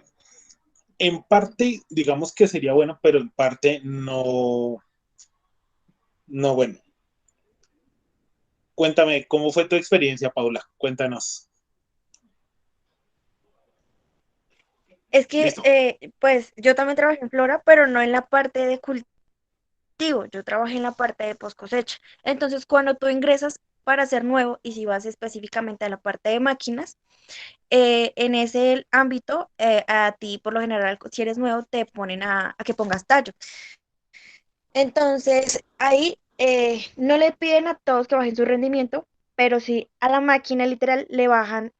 En parte, digamos que sería bueno, pero en parte no, no bueno. Cuéntame, ¿cómo fue tu experiencia, Paula? Cuéntanos. Es que, Listo. pues, yo también trabajé en Flora, pero no en la parte de cultivo, yo trabajé en la parte de post cosecha. Entonces, cuando tú ingresas para ser nuevo, y si vas específicamente a la parte de máquinas, en ese ámbito, a ti, por lo general, si eres nuevo, te ponen a que pongas tallo. Entonces, ahí no le piden a todos que bajen su rendimiento, pero sí a la máquina literal le bajan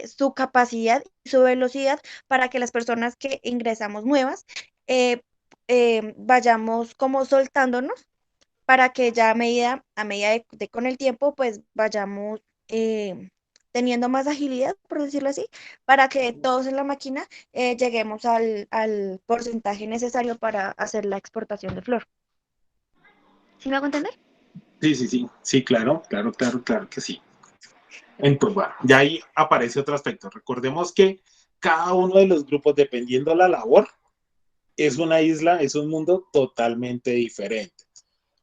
su capacidad y su velocidad para que las personas que ingresamos nuevas eh, vayamos como soltándonos para que ya a medida con el tiempo, pues vayamos teniendo más agilidad, por decirlo así, para que todos en la máquina lleguemos al porcentaje necesario para hacer la exportación de flor. ¿Sí me hago entender? Sí, sí, sí, sí, claro, claro, claro, claro que sí. Entonces, bueno, ya ahí aparece otro aspecto. Recordemos que cada uno de los grupos, dependiendo de la labor, es una isla, es un mundo totalmente diferente.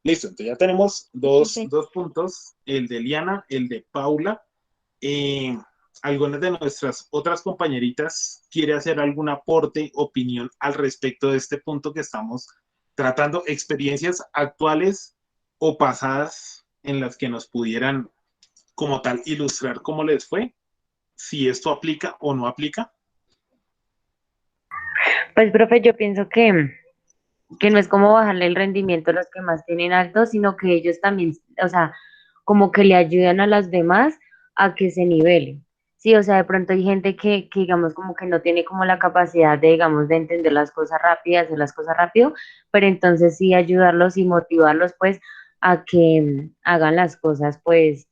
Listo, entonces ya tenemos Sí, dos puntos, el de Liana, el de Paula. Eh, ¿Algunas de nuestras otras compañeritas quiere hacer algún aporte, opinión al respecto de este punto que estamos tratando? Experiencias actuales o pasadas en las que nos pudieran como tal ilustrar cómo les fue, si esto aplica o no aplica. Pues, profe, yo pienso que no es como bajarle el rendimiento a los que más tienen alto, sino que ellos también, o sea, como que le ayudan a las demás a que se nivelen. Sí, o sea, de pronto hay gente que digamos como que no tiene como la capacidad de, digamos, de entender las cosas rápidas, hacer las cosas rápido, pero entonces sí ayudarlos y motivarlos pues a que hagan las cosas pues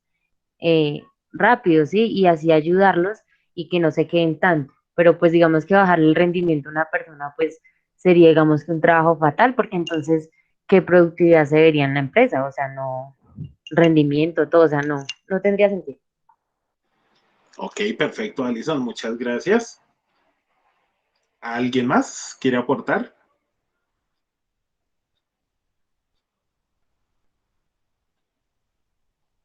rápido, ¿sí? Y así ayudarlos y que no se queden tanto. Pero pues digamos que bajarle el rendimiento a una persona pues sería digamos que un trabajo fatal porque entonces, ¿qué productividad se vería en la empresa? O sea, no, rendimiento, todo, o sea, no, no tendría sentido. Ok, perfecto, Alison, muchas gracias. ¿Alguien más quiere aportar?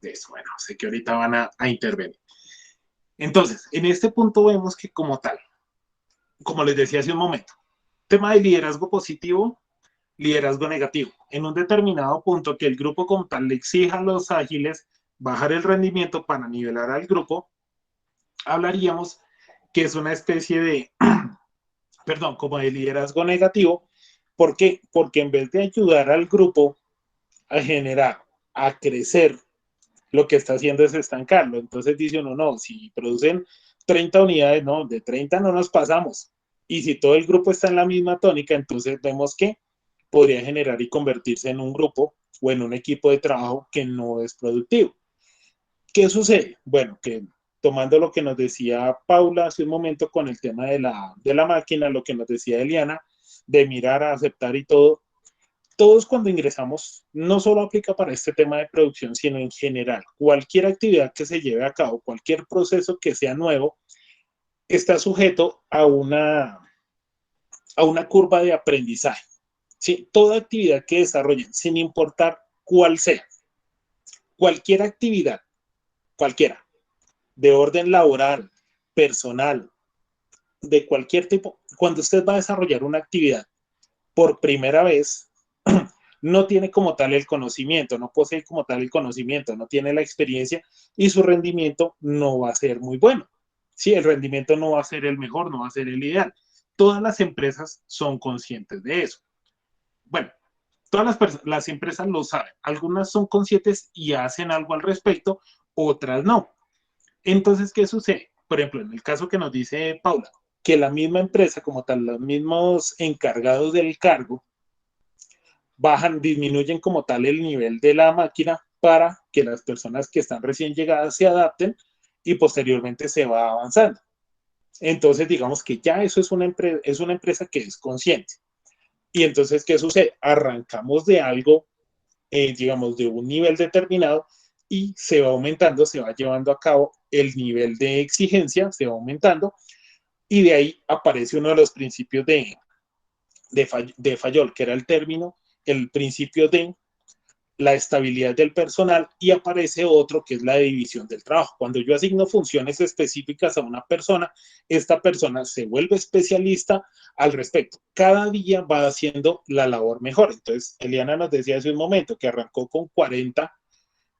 Eso, bueno, sé que ahorita van a intervenir. Entonces, en este punto vemos que como tal, como les decía hace un momento, tema de liderazgo positivo, liderazgo negativo. En un determinado punto que el grupo como tal le exija a los ágiles bajar el rendimiento para nivelar al grupo, hablaríamos que es una especie de, perdón, como de liderazgo negativo. ¿Por qué? Porque en vez de ayudar al grupo a generar, a crecer, lo que está haciendo es estancarlo. Entonces dice uno, no, si producen 30 unidades, no, de 30 no nos pasamos. Y si todo el grupo está en la misma tónica, entonces vemos que podría generar y convertirse en un grupo o en un equipo de trabajo que no es productivo. ¿Qué sucede? Bueno, que tomando lo que nos decía Paula hace un momento con el tema de la máquina, lo que nos decía Eliana, de mirar, a aceptar y todo, todos cuando ingresamos, no solo aplica para este tema de producción, sino en general, cualquier actividad que se lleve a cabo, cualquier proceso que sea nuevo, está sujeto a una curva de aprendizaje. ¿Sí? Toda actividad que desarrollen, sin importar cuál sea, cualquier actividad, cualquiera, de orden laboral, personal, de cualquier tipo, cuando usted va a desarrollar una actividad por primera vez, no tiene como tal el conocimiento, no posee como tal el conocimiento, no tiene la experiencia y su rendimiento no va a ser muy bueno. Sí, el rendimiento no va a ser el mejor, no va a ser el ideal. Todas las empresas son conscientes de eso. Bueno, todas las empresas lo saben. Algunas son conscientes y hacen algo al respecto, otras no. Entonces, ¿qué sucede? Por ejemplo, en el caso que nos dice Paula, que la misma empresa, como tal, los mismos encargados del cargo, bajan, disminuyen como tal el nivel de la máquina para que las personas que están recién llegadas se adapten y posteriormente se va avanzando. Entonces, digamos que ya eso es una empresa que es consciente. Y entonces, ¿qué sucede? Arrancamos de algo, digamos, de un nivel determinado y se va aumentando, se va llevando a cabo el nivel de exigencia, se va aumentando y de ahí aparece uno de los principios de Fayol, que era el término, el principio de la estabilidad del personal y aparece otro que es la división del trabajo. Cuando yo asigno funciones específicas a una persona, esta persona se vuelve especialista al respecto. Cada día va haciendo la labor mejor. Entonces, Eliana nos decía hace un momento que arrancó con 40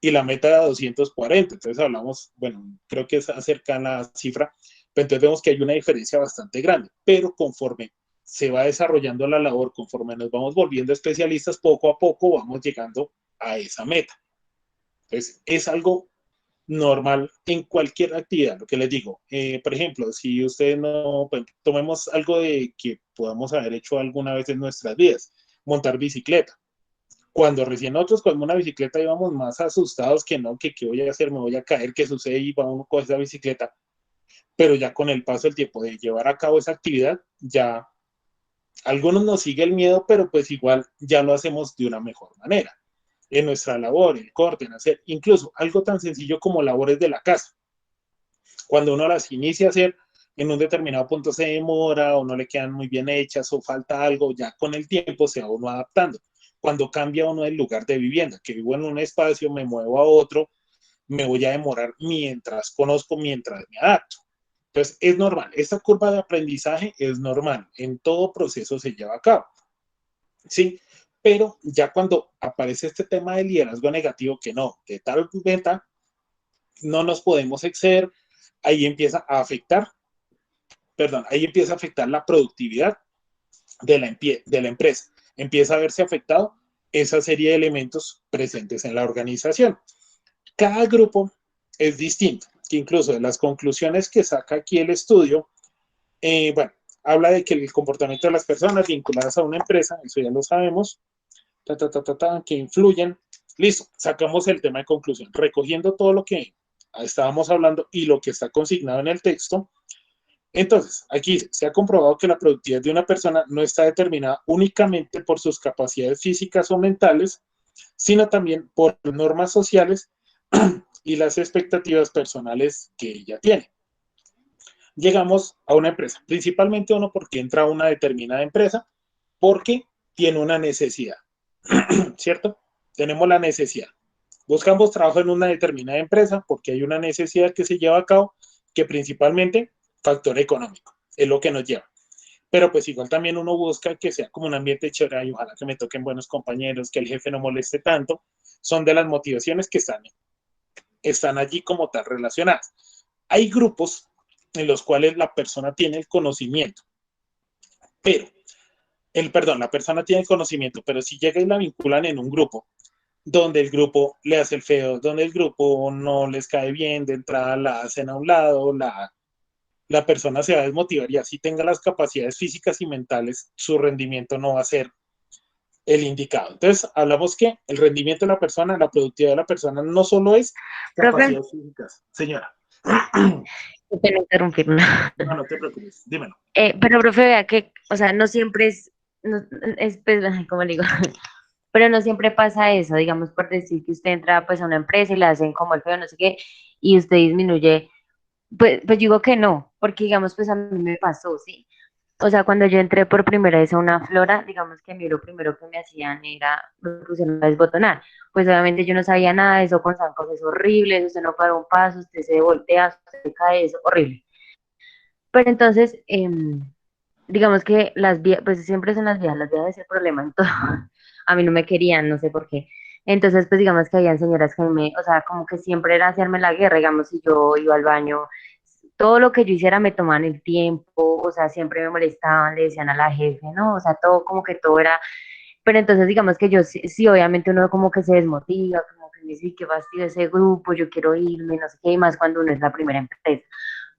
y la meta era 240. Entonces hablamos, bueno, creo que es acerca de la cifra, pero entonces vemos que hay una diferencia bastante grande, pero conforme se va desarrollando la labor, conforme nos vamos volviendo especialistas, poco a poco vamos llegando a esa meta. Entonces, es algo normal en cualquier actividad, lo que les digo. Por ejemplo, si ustedes no, pues, tomemos algo de que podamos haber hecho alguna vez en nuestras vidas, montar bicicleta. Cuando recién nosotros con una bicicleta íbamos más asustados que no, que qué voy a hacer, me voy a caer, qué sucede y va uno con esa bicicleta. Pero ya con el paso del tiempo de llevar a cabo esa actividad, ya algunos nos sigue el miedo, pero pues igual ya lo hacemos de una mejor manera. En nuestra labor, el corte, en hacer incluso algo tan sencillo como labores de la casa. Cuando uno las inicia a hacer, en un determinado punto se demora o no le quedan muy bien hechas o falta algo, ya con el tiempo se va uno adaptando. Cuando cambia uno el lugar de vivienda, que vivo en un espacio, me muevo a otro, me voy a demorar mientras conozco, mientras me adapto. Entonces, es normal. Esta curva de aprendizaje es normal. En todo proceso se lleva a cabo. ¿Sí? Pero ya cuando aparece este tema de liderazgo negativo, que no, de tal meta, no nos podemos exceder, ahí empieza a afectar, perdón, ahí empieza a afectar la productividad de la empresa. Empieza a verse afectado esa serie de elementos presentes en la organización. Cada grupo es distinto, que incluso de las conclusiones que saca aquí el estudio, bueno, habla de que el comportamiento de las personas vinculadas a una empresa, eso ya lo sabemos, que influyen. Listo, sacamos el tema de conclusión, recogiendo todo lo que estábamos hablando y lo que está consignado en el texto. Entonces, aquí se ha comprobado que la productividad de una persona no está determinada únicamente por sus capacidades físicas o mentales, sino también por normas sociales y las expectativas personales que ella tiene. Llegamos a una empresa, principalmente uno porque entra a una determinada empresa, porque tiene una necesidad, ¿cierto? Tenemos la necesidad. Buscamos trabajo en una determinada empresa porque hay una necesidad que se lleva a cabo, que principalmente factor económico es lo que nos lleva. Pero pues igual también uno busca que sea como un ambiente chévere y ojalá que me toquen buenos compañeros, que el jefe no moleste tanto. Son de las motivaciones que están allí como tal relacionadas. Hay grupos en los cuales la persona tiene el conocimiento, pero, la persona tiene el conocimiento, pero si llega y la vinculan en un grupo, donde el grupo le hace el feo, donde el grupo no les cae bien, de entrada la hacen a un lado, la persona se va a desmotivar y así tenga las capacidades físicas y mentales, su rendimiento no va a ser el indicado. Entonces, hablamos que el rendimiento de la persona, la productividad de la persona no solo es Profe, capacidades físicas. Señora, no quiero interrumpir, no. no te preocupes, dímelo. Pero, profe, vea que, o sea, no siempre es pues, ay, ¿cómo le digo? Pero no siempre pasa eso, digamos, por decir que usted entra pues a una empresa y le hacen como el feo, no sé qué, y usted disminuye, pues digo que no, porque digamos, pues a mí me pasó, ¿sí? O sea, cuando yo entré por primera vez a una flora, digamos que a mí lo primero que me hacían era, me pusieron a desbotonar. Pues obviamente yo no sabía nada de eso con zancos, es horrible, usted no para un paso, usted se voltea, usted se cae, es horrible. Pero entonces, digamos que las vías, pues siempre son las vías es el problema en todo. A mí no me querían, no sé por qué. Entonces, pues digamos que habían señoras que me, o sea, como que siempre era hacerme la guerra, digamos, si yo iba al baño, todo lo que yo hiciera me tomaban el tiempo, o sea, siempre me molestaban, le decían a la jefe, ¿no? O sea, todo como que todo era, pero entonces digamos que yo sí, sí, obviamente uno como que se desmotiva, como que dice, "Sí, qué fastidio ese grupo, yo quiero irme, no sé qué", y más cuando uno es la primera empresa.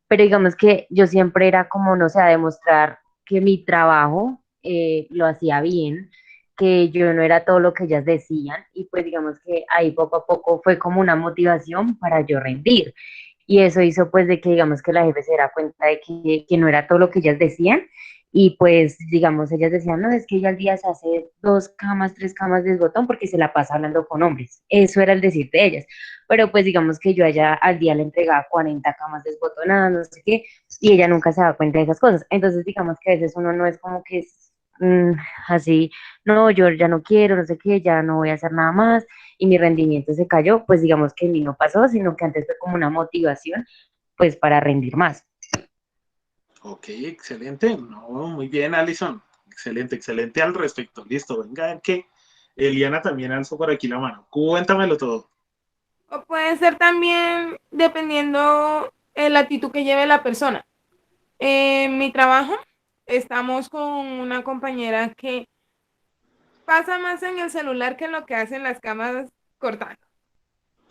Pero digamos que yo siempre era como, no sé, a demostrar que mi trabajo lo hacía bien, que yo no era todo lo que ellas decían, y pues digamos que ahí poco a poco fue como una motivación para yo rendir. Y eso hizo pues de que digamos que la jefe se diera cuenta de que no era todo lo que ellas decían, y pues digamos ellas decían, no, es que ella al día se hace 2 camas, 3 camas de desbotón porque se la pasa hablando con hombres. Eso era el decir de ellas. Pero pues digamos que yo allá al día le entregaba 40 camas desbotonadas, no sé qué, y ella nunca se daba cuenta de esas cosas. Entonces digamos que a veces uno no es como que es así, no, yo ya no quiero, no sé qué, ya no voy a hacer nada más, y mi rendimiento se cayó, pues digamos que en mí no pasó, sino que antes fue como una motivación, pues para rendir más. Ok, excelente. No, muy bien, Alison. Excelente, excelente al respecto. Listo, venga, a ver que Eliana también alzó por aquí la mano. Cuéntamelo todo. O puede ser también dependiendo la actitud que lleve la persona. En mi trabajo estamos con una compañera que pasa más en el celular que en lo que hacen las cámaras cortando.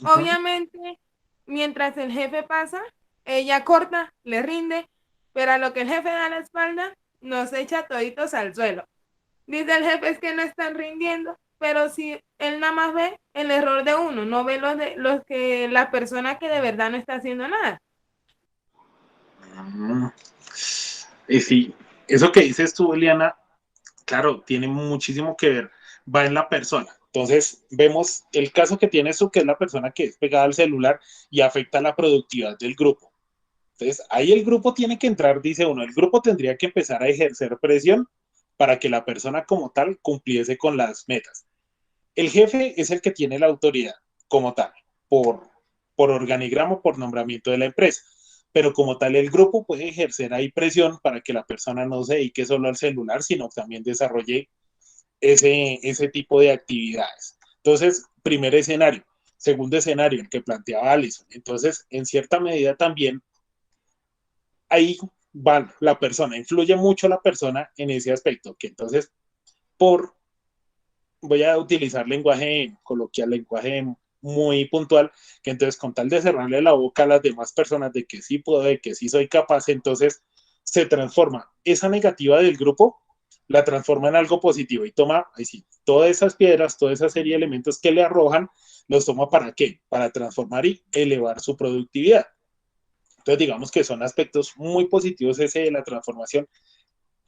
Ujú. Obviamente, mientras el jefe pasa, ella corta, le rinde, pero a lo que el jefe da la espalda, nos echa toditos al suelo. Dice el jefe es que no están rindiendo, pero si él nada más ve el error de uno, no ve los que la persona que de verdad no está haciendo nada. Mm. Y sí, eso que dices tú, Eliana, claro, tiene muchísimo que ver, va en la persona. Entonces, vemos el caso que tienes tú, que es la persona que es pegada al celular y afecta la productividad del grupo. Entonces, ahí el grupo tiene que entrar, dice uno, el grupo tendría que empezar a ejercer presión para que la persona como tal cumpliese con las metas. El jefe es el que tiene la autoridad como tal, por, por organigrama, por nombramiento de la empresa. Pero como tal, el grupo puede ejercer ahí presión para que la persona no se dedique solo al celular, sino también desarrolle ese tipo de actividades. Entonces, primer escenario. Segundo escenario, el que planteaba Alison. Entonces, en cierta medida también ahí va la persona, influye mucho la persona en ese aspecto, que entonces, por voy a utilizar lenguaje coloquial, lenguaje muy puntual, que entonces con tal de cerrarle la boca a las demás personas de que sí puedo, de que sí soy capaz, entonces se transforma esa negativa del grupo, la transforma en algo positivo y toma, ahí sí, todas esas piedras, toda esa serie de elementos que le arrojan, los toma para qué? Para transformar y elevar su productividad. Entonces digamos que son aspectos muy positivos ese de la transformación.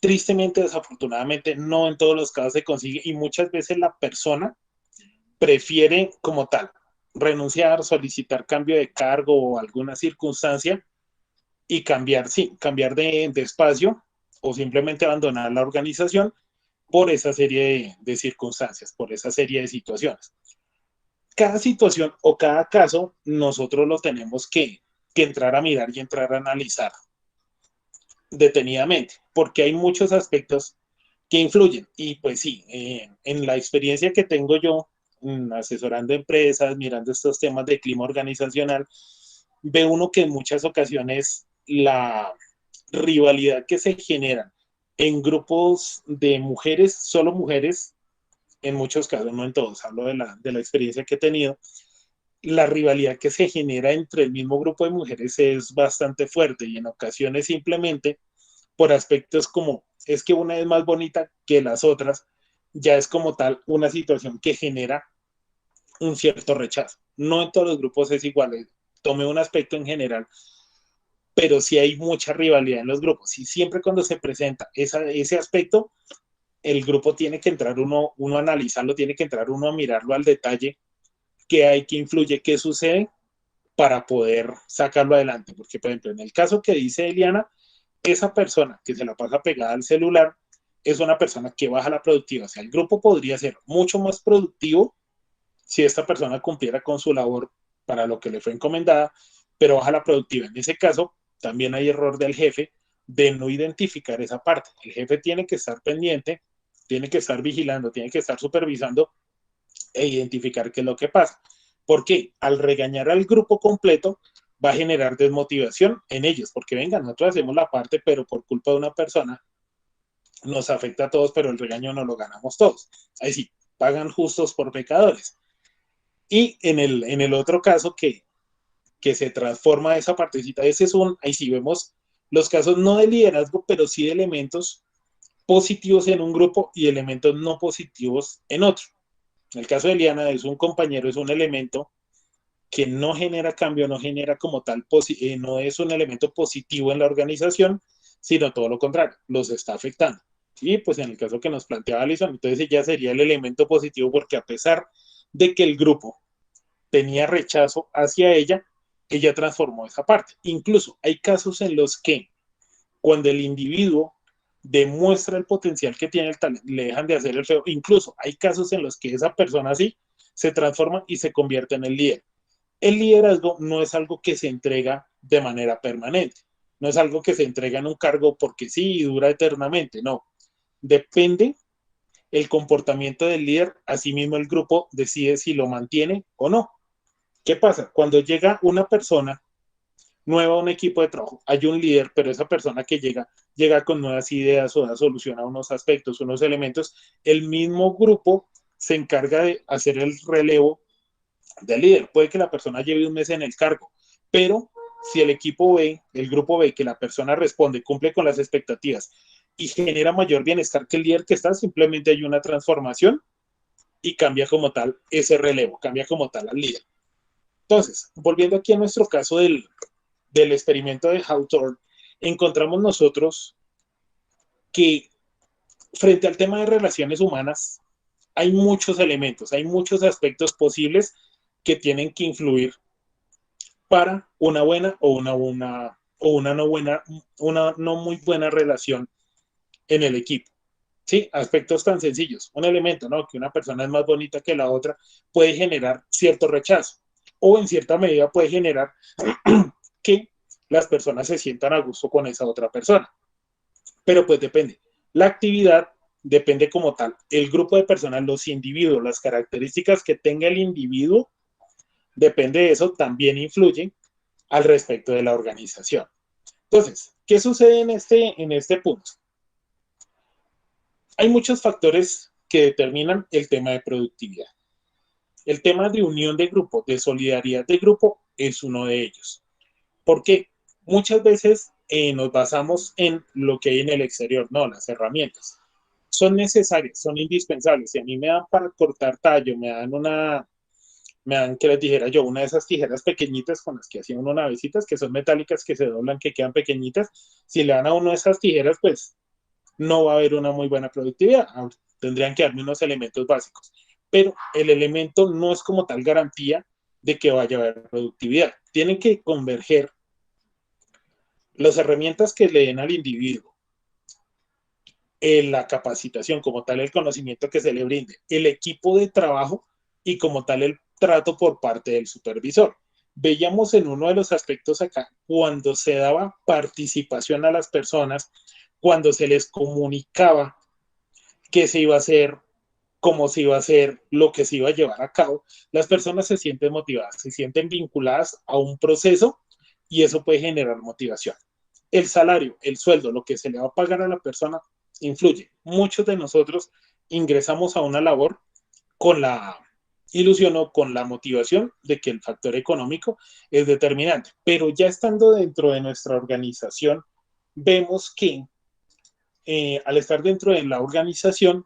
Tristemente, desafortunadamente, no en todos los casos se consigue y muchas veces la persona prefiere como tal renunciar, solicitar cambio de cargo o alguna circunstancia y cambiar, sí, cambiar de espacio o simplemente abandonar la organización por esa serie de circunstancias, por esa serie de situaciones. Cada situación o cada caso nosotros lo tenemos que entrar a mirar y entrar a analizar detenidamente, porque hay muchos aspectos que influyen. Y pues sí, en la experiencia que tengo yo, asesorando empresas, mirando estos temas de clima organizacional, ve uno que en muchas ocasiones la rivalidad que se genera en grupos de mujeres, solo mujeres, en muchos casos, no en todos, hablo de la experiencia que he tenido, la rivalidad que se genera entre el mismo grupo de mujeres es bastante fuerte y en ocasiones simplemente por aspectos como es que una es más bonita que las otras, ya es como tal una situación que genera un cierto rechazo. No en todos los grupos es igual, tomé un aspecto en general, pero sí hay mucha rivalidad en los grupos y siempre cuando se presenta ese aspecto, el grupo tiene que entrar uno a analizarlo, tiene que entrar uno a mirarlo al detalle, qué hay, qué influye, qué sucede para poder sacarlo adelante. Porque, por ejemplo, en el caso que dice Eliana, esa persona que se la pasa pegada al celular es una persona que baja la productividad. O sea, el grupo podría ser mucho más productivo si esta persona cumpliera con su labor para lo que le fue encomendada, pero baja la productividad. En ese caso, también hay error del jefe de no identificar esa parte. El jefe tiene que estar pendiente, tiene que estar vigilando, tiene que estar supervisando e identificar qué es lo que pasa. Porque al regañar al grupo completo va a generar desmotivación en ellos, porque venga, nosotros hacemos la parte, pero por culpa de una persona nos afecta a todos, pero el regaño no lo ganamos todos. Ahí sí, pagan justos por pecadores. Y en el otro caso que se transforma esa partecita, ese es ahí sí vemos los casos no de liderazgo, pero sí de elementos positivos en un grupo y elementos no positivos en otro. En el caso de Eliana es un compañero, es un elemento que no genera cambio, no genera como tal, no es un elemento positivo en la organización, sino todo lo contrario, los está afectando. Y pues en el caso que nos planteaba Alison, entonces ya sería el elemento positivo porque a pesar de que el grupo tenía rechazo hacia ella, ella transformó esa parte. Incluso hay casos en los que cuando el individuo demuestra el potencial que tiene, le dejan de hacer el feo. Incluso hay casos en los que esa persona sí se transforma y se convierte en el líder. El liderazgo no es algo que se entrega de manera permanente, no es algo que se entrega en un cargo porque sí y dura eternamente, no. Depende el comportamiento del líder, asimismo el grupo decide si lo mantiene o no. ¿Qué pasa? Cuando llega una persona nueva a un equipo de trabajo, hay un líder, pero esa persona que llega con nuevas ideas o da solución a unos aspectos, unos elementos, el mismo grupo se encarga de hacer el relevo del líder. Puede que la persona lleve un mes en el cargo, pero si el equipo ve, el grupo ve que la persona responde, cumple con las expectativas y genera mayor bienestar que el líder que está, simplemente hay una transformación y cambia como tal ese relevo, cambia como tal al líder. Entonces, volviendo aquí a nuestro caso del experimento de Hawthorne, encontramos nosotros que frente al tema de relaciones humanas hay muchos elementos, hay muchos aspectos posibles que tienen que influir para una buena o una no buena, una no muy buena relación en el equipo. Sí, aspectos tan sencillos. Un elemento, ¿no? Que una persona es más bonita que la otra puede generar cierto rechazo o en cierta medida puede generar que las personas se sientan a gusto con esa otra persona. Pero pues depende. La actividad depende como tal. El grupo de personas, los individuos, las características que tenga el individuo, depende de eso, también influye al respecto de la organización. Entonces, ¿qué sucede en este punto? Hay muchos factores que determinan el tema de productividad. El tema de unión de grupo, de solidaridad de grupo, es uno de ellos. Porque muchas veces nos basamos en lo que hay en el exterior, no, las herramientas. Son necesarias, son indispensables. Si a mí me dan para cortar tallo, me dan, que les dijera yo, una de esas tijeras pequeñitas con las que hacían uno navecitas, que son metálicas, que se doblan, que quedan pequeñitas. Si le dan a uno de esas tijeras, pues no va a haber una muy buena productividad. Tendrían que darme unos elementos básicos. Pero el elemento no es como tal garantía de que vaya a haber productividad. Tienen que converger las herramientas que le den al individuo, la capacitación como tal, el conocimiento que se le brinde, el equipo de trabajo y como tal el trato por parte del supervisor. Veíamos en uno de los aspectos acá, cuando se daba participación a las personas, cuando se les comunicaba qué se iba a hacer, cómo se iba a hacer, lo que se iba a llevar a cabo, las personas se sienten motivadas, se sienten vinculadas a un proceso y eso puede generar motivación. el salario, el sueldo, lo que se le va a pagar a la persona, influye. Muchos de nosotros ingresamos a una labor con la ilusión o con la motivación de que el factor económico es determinante, pero ya estando dentro de nuestra organización, vemos que al estar dentro de la organización,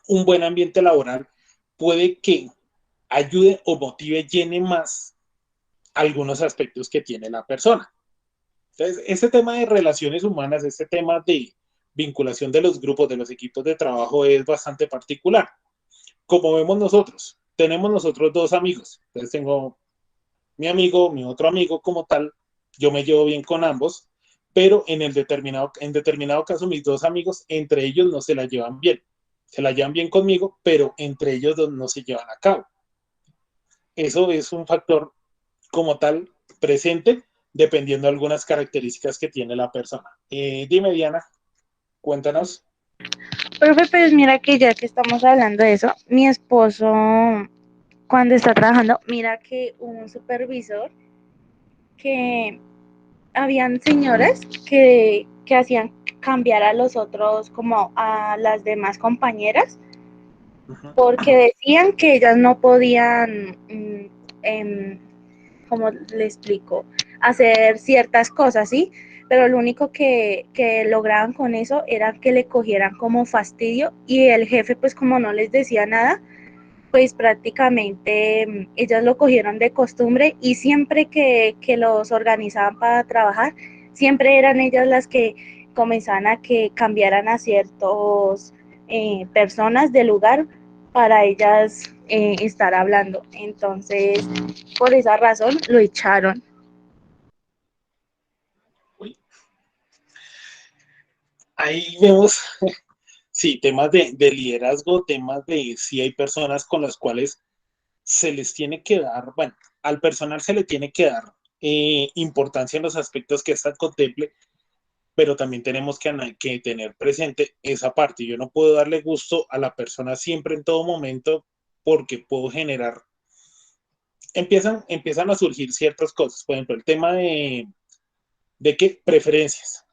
un buen ambiente laboral puede que ayude o motive, llene más algunos aspectos que tiene la persona. Entonces, este tema de relaciones humanas, este tema de vinculación de los grupos, de los equipos de trabajo es bastante particular. Como vemos nosotros, tenemos nosotros dos amigos. Entonces tengo mi amigo, mi otro amigo como tal, yo me llevo bien con ambos, pero en determinado caso mis dos amigos, entre ellos no se la llevan bien. Se la llevan bien conmigo, pero entre ellos dos no se llevan a cabo. Eso es un factor como tal presente, dependiendo de algunas características que tiene la persona. Dime, Diana, cuéntanos. Profe, pues mira que ya que estamos hablando de eso, mi esposo cuando está trabajando, mira que un supervisor que habían señoras que hacían cambiar a los otros como a las demás compañeras porque decían que ellas no podían, ¿cómo le explico? Hacer ciertas cosas, ¿sí? Pero lo único que lograban con eso era que le cogieran como fastidio y el jefe pues como no les decía nada, pues prácticamente ellas lo cogieron de costumbre y siempre que los organizaban para trabajar, siempre eran ellas las que comenzaban a que cambiaran a ciertos personas del lugar para ellas estar hablando. Entonces, por esa razón lo echaron. Ahí vemos, sí, temas de liderazgo, temas de si hay personas con las cuales se les tiene que dar, bueno, al personal se le tiene que dar importancia en los aspectos que esta contemple, pero también tenemos que tener presente esa parte. Yo no puedo darle gusto a la persona siempre en todo momento porque puedo generar, empiezan a surgir ciertas cosas. Por ejemplo, el tema de qué preferencias.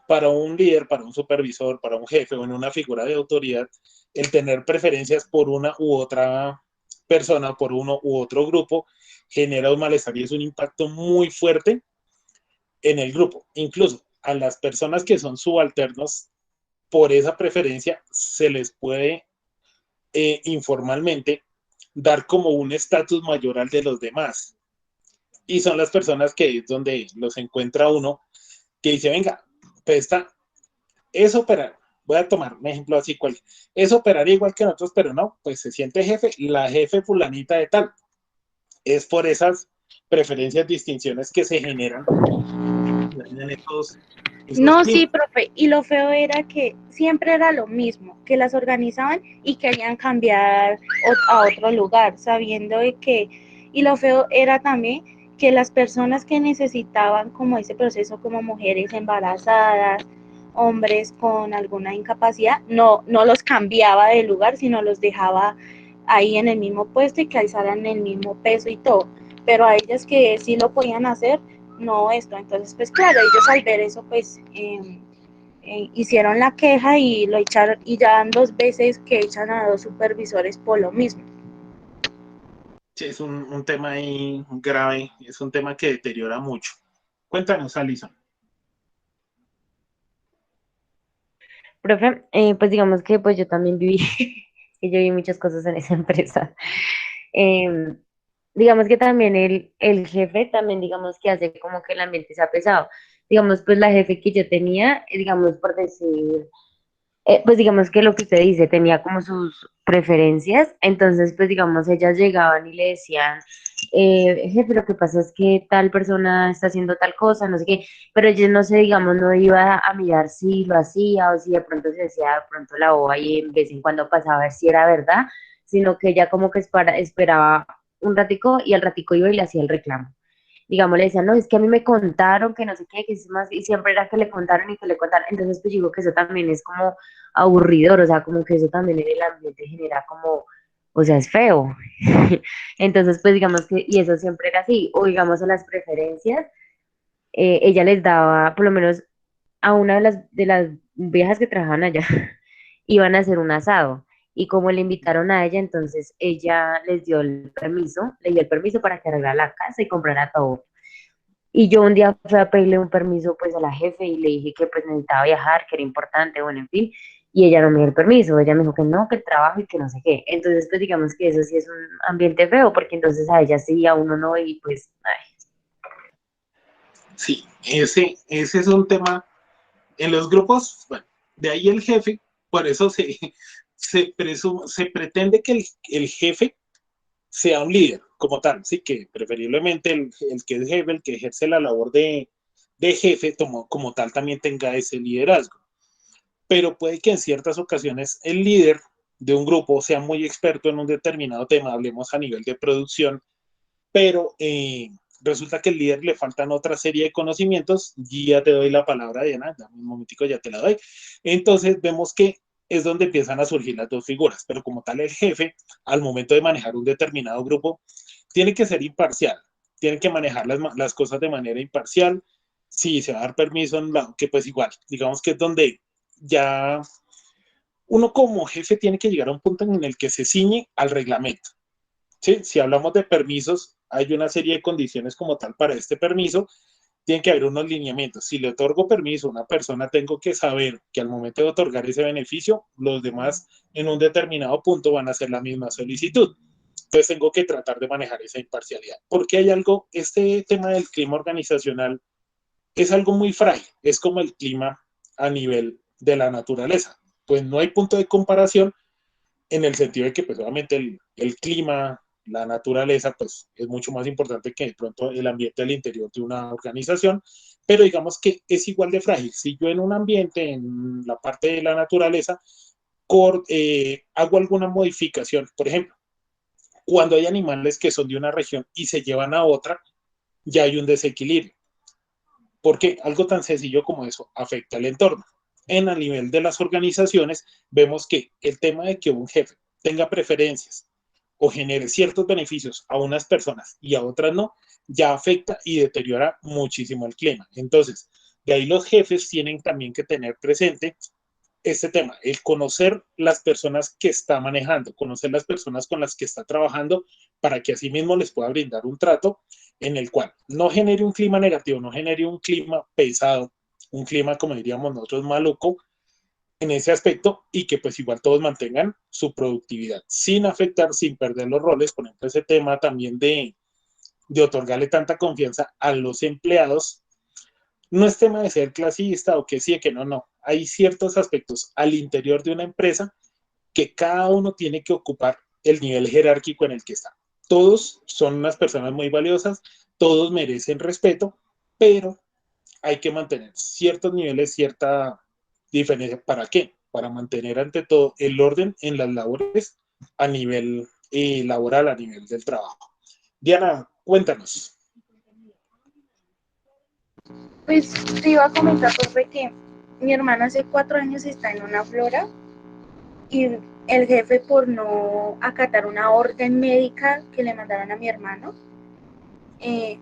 Para un líder, para un supervisor, para un jefe o en una figura de autoridad, el tener preferencias por una u otra persona, por uno u otro grupo, genera un malestar y es un impacto muy fuerte en el grupo. Incluso a las personas que son subalternos, por esa preferencia, se les puede informalmente dar como un estatus mayor al de los demás. Y son las personas que es donde los encuentra uno, que dice, venga, pues es operar. Voy a tomar un ejemplo así, es operar igual que nosotros, pero no, pues se siente jefe, la jefe fulanita de tal. Es por esas preferencias, distinciones que se generan en esos No, sí, tiempos. profe, y lo feo era que siempre era lo mismo, que las organizaban y querían cambiar a otro lugar, sabiendo de que, y lo feo era también que las personas que necesitaban como ese proceso, como mujeres embarazadas, hombres con alguna incapacidad, no los cambiaba de lugar, sino los dejaba ahí en el mismo puesto y que alzaran el mismo peso y todo, pero a ellas que sí lo podían hacer, no esto. Entonces, pues claro, ellos al ver eso, pues hicieron la queja y lo echaron, y ya dan 2 veces que echan a 2 supervisores por lo mismo. Sí, es un tema ahí grave, es un tema que deteriora mucho. Cuéntanos, Alison. Profe, pues digamos que pues yo también viví, que yo vi muchas cosas en esa empresa. Em, digamos que también el jefe también digamos que hace como que el ambiente sea pesado. Digamos, pues la jefe que yo tenía, digamos por decir, pues digamos que lo que usted dice, tenía como sus preferencias, entonces pues digamos ellas llegaban y le decían, jefe, lo que pasa es que tal persona está haciendo tal cosa, no sé qué, pero yo no sé, digamos, no iba a mirar si lo hacía o si de pronto se decía de pronto la boba y en vez en cuando pasaba a ver si era verdad, sino que ella como que esperaba un ratico y al ratico iba y le hacía el reclamo. Digamos, le decían, no, es que a mí me contaron que no sé qué, que es más, y siempre era que le contaron y que le contaron. Entonces, pues digo que eso también es como aburridor, o sea, como que eso también en el ambiente genera como, o sea, es feo. Entonces, pues digamos que, y eso siempre era así, o digamos en las preferencias, ella les daba, por lo menos a una de las viejas que trabajaban allá, iban a hacer un asado. Y como le invitaron a ella, entonces ella les dio el permiso, le dio el permiso para que arreglara la casa y comprara todo. Y yo un día fui a pedirle un permiso pues a la jefe y le dije que pues necesitaba viajar, que era importante, bueno, en fin. Y ella no me dio el permiso, ella me dijo que no, que el trabajo y que no sé qué. Entonces pues digamos que eso sí es un ambiente feo, porque entonces a ella sí, a uno no, y pues, ay, Sí, ese es un tema en los grupos, bueno, de ahí el jefe, por eso se pretende que el jefe sea un líder como tal, sí, que preferiblemente el que es jefe, el que ejerce la labor de jefe, como tal también tenga ese liderazgo. Pero puede que en ciertas ocasiones el líder de un grupo sea muy experto en un determinado tema, hablemos a nivel de producción, pero resulta que al líder le faltan otra serie de conocimientos, y ya te doy la palabra, Diana, dame un momentico, ya te la doy. Entonces vemos que es donde empiezan a surgir las dos figuras, pero como tal el jefe, al momento de manejar un determinado grupo, tiene que ser imparcial, tiene que manejar las cosas de manera imparcial, si se va a dar permiso, que pues igual, digamos que es donde ya uno como jefe tiene que llegar a un punto en el que se ciñe al reglamento. ¿Sí? Si hablamos de permisos, hay una serie de condiciones como tal para este permiso, tiene que haber unos lineamientos. Si le otorgo permiso a una persona, tengo que saber que al momento de otorgar ese beneficio, los demás en un determinado punto van a hacer la misma solicitud. Entonces tengo que tratar de manejar esa imparcialidad. Porque hay algo, este tema del clima organizacional es algo muy frágil, es como el clima a nivel de la naturaleza. Pues no hay punto de comparación en el sentido de que pues obviamente el clima, la naturaleza, pues es mucho más importante que de pronto el ambiente al interior de una organización, pero digamos que es igual de frágil. Si yo en un ambiente, en la parte de la naturaleza, hago alguna modificación, por ejemplo, cuando hay animales que son de una región y se llevan a otra, ya hay un desequilibrio. Porque algo tan sencillo como eso afecta al entorno. En el nivel de las organizaciones, vemos que el tema de que un jefe tenga preferencias o genere ciertos beneficios a unas personas y a otras no, ya afecta y deteriora muchísimo el clima. Entonces, de ahí los jefes tienen también que tener presente este tema, el conocer las personas que está manejando, conocer las personas con las que está trabajando, para que así mismo les pueda brindar un trato en el cual no genere un clima negativo, no genere un clima pesado, un clima, como diríamos nosotros, maluco en ese aspecto, y que pues igual todos mantengan su productividad sin afectar, sin perder los roles. Por ejemplo, ese tema también de otorgarle tanta confianza a los empleados. No es tema de ser clasista o que sí, que no, no. Hay ciertos aspectos al interior de una empresa que cada uno tiene que ocupar el nivel jerárquico en el que está. Todos son unas personas muy valiosas, todos merecen respeto, pero hay que mantener ciertos niveles, cierta diferencia. ¿Para qué? Para mantener ante todo el orden en las labores a nivel laboral, a nivel del trabajo. Diana, cuéntanos. Pues te iba a comentar, profe, que mi hermana hace 4 años está en una flora y el jefe, por no acatar una orden médica que le mandaron a mi hermano,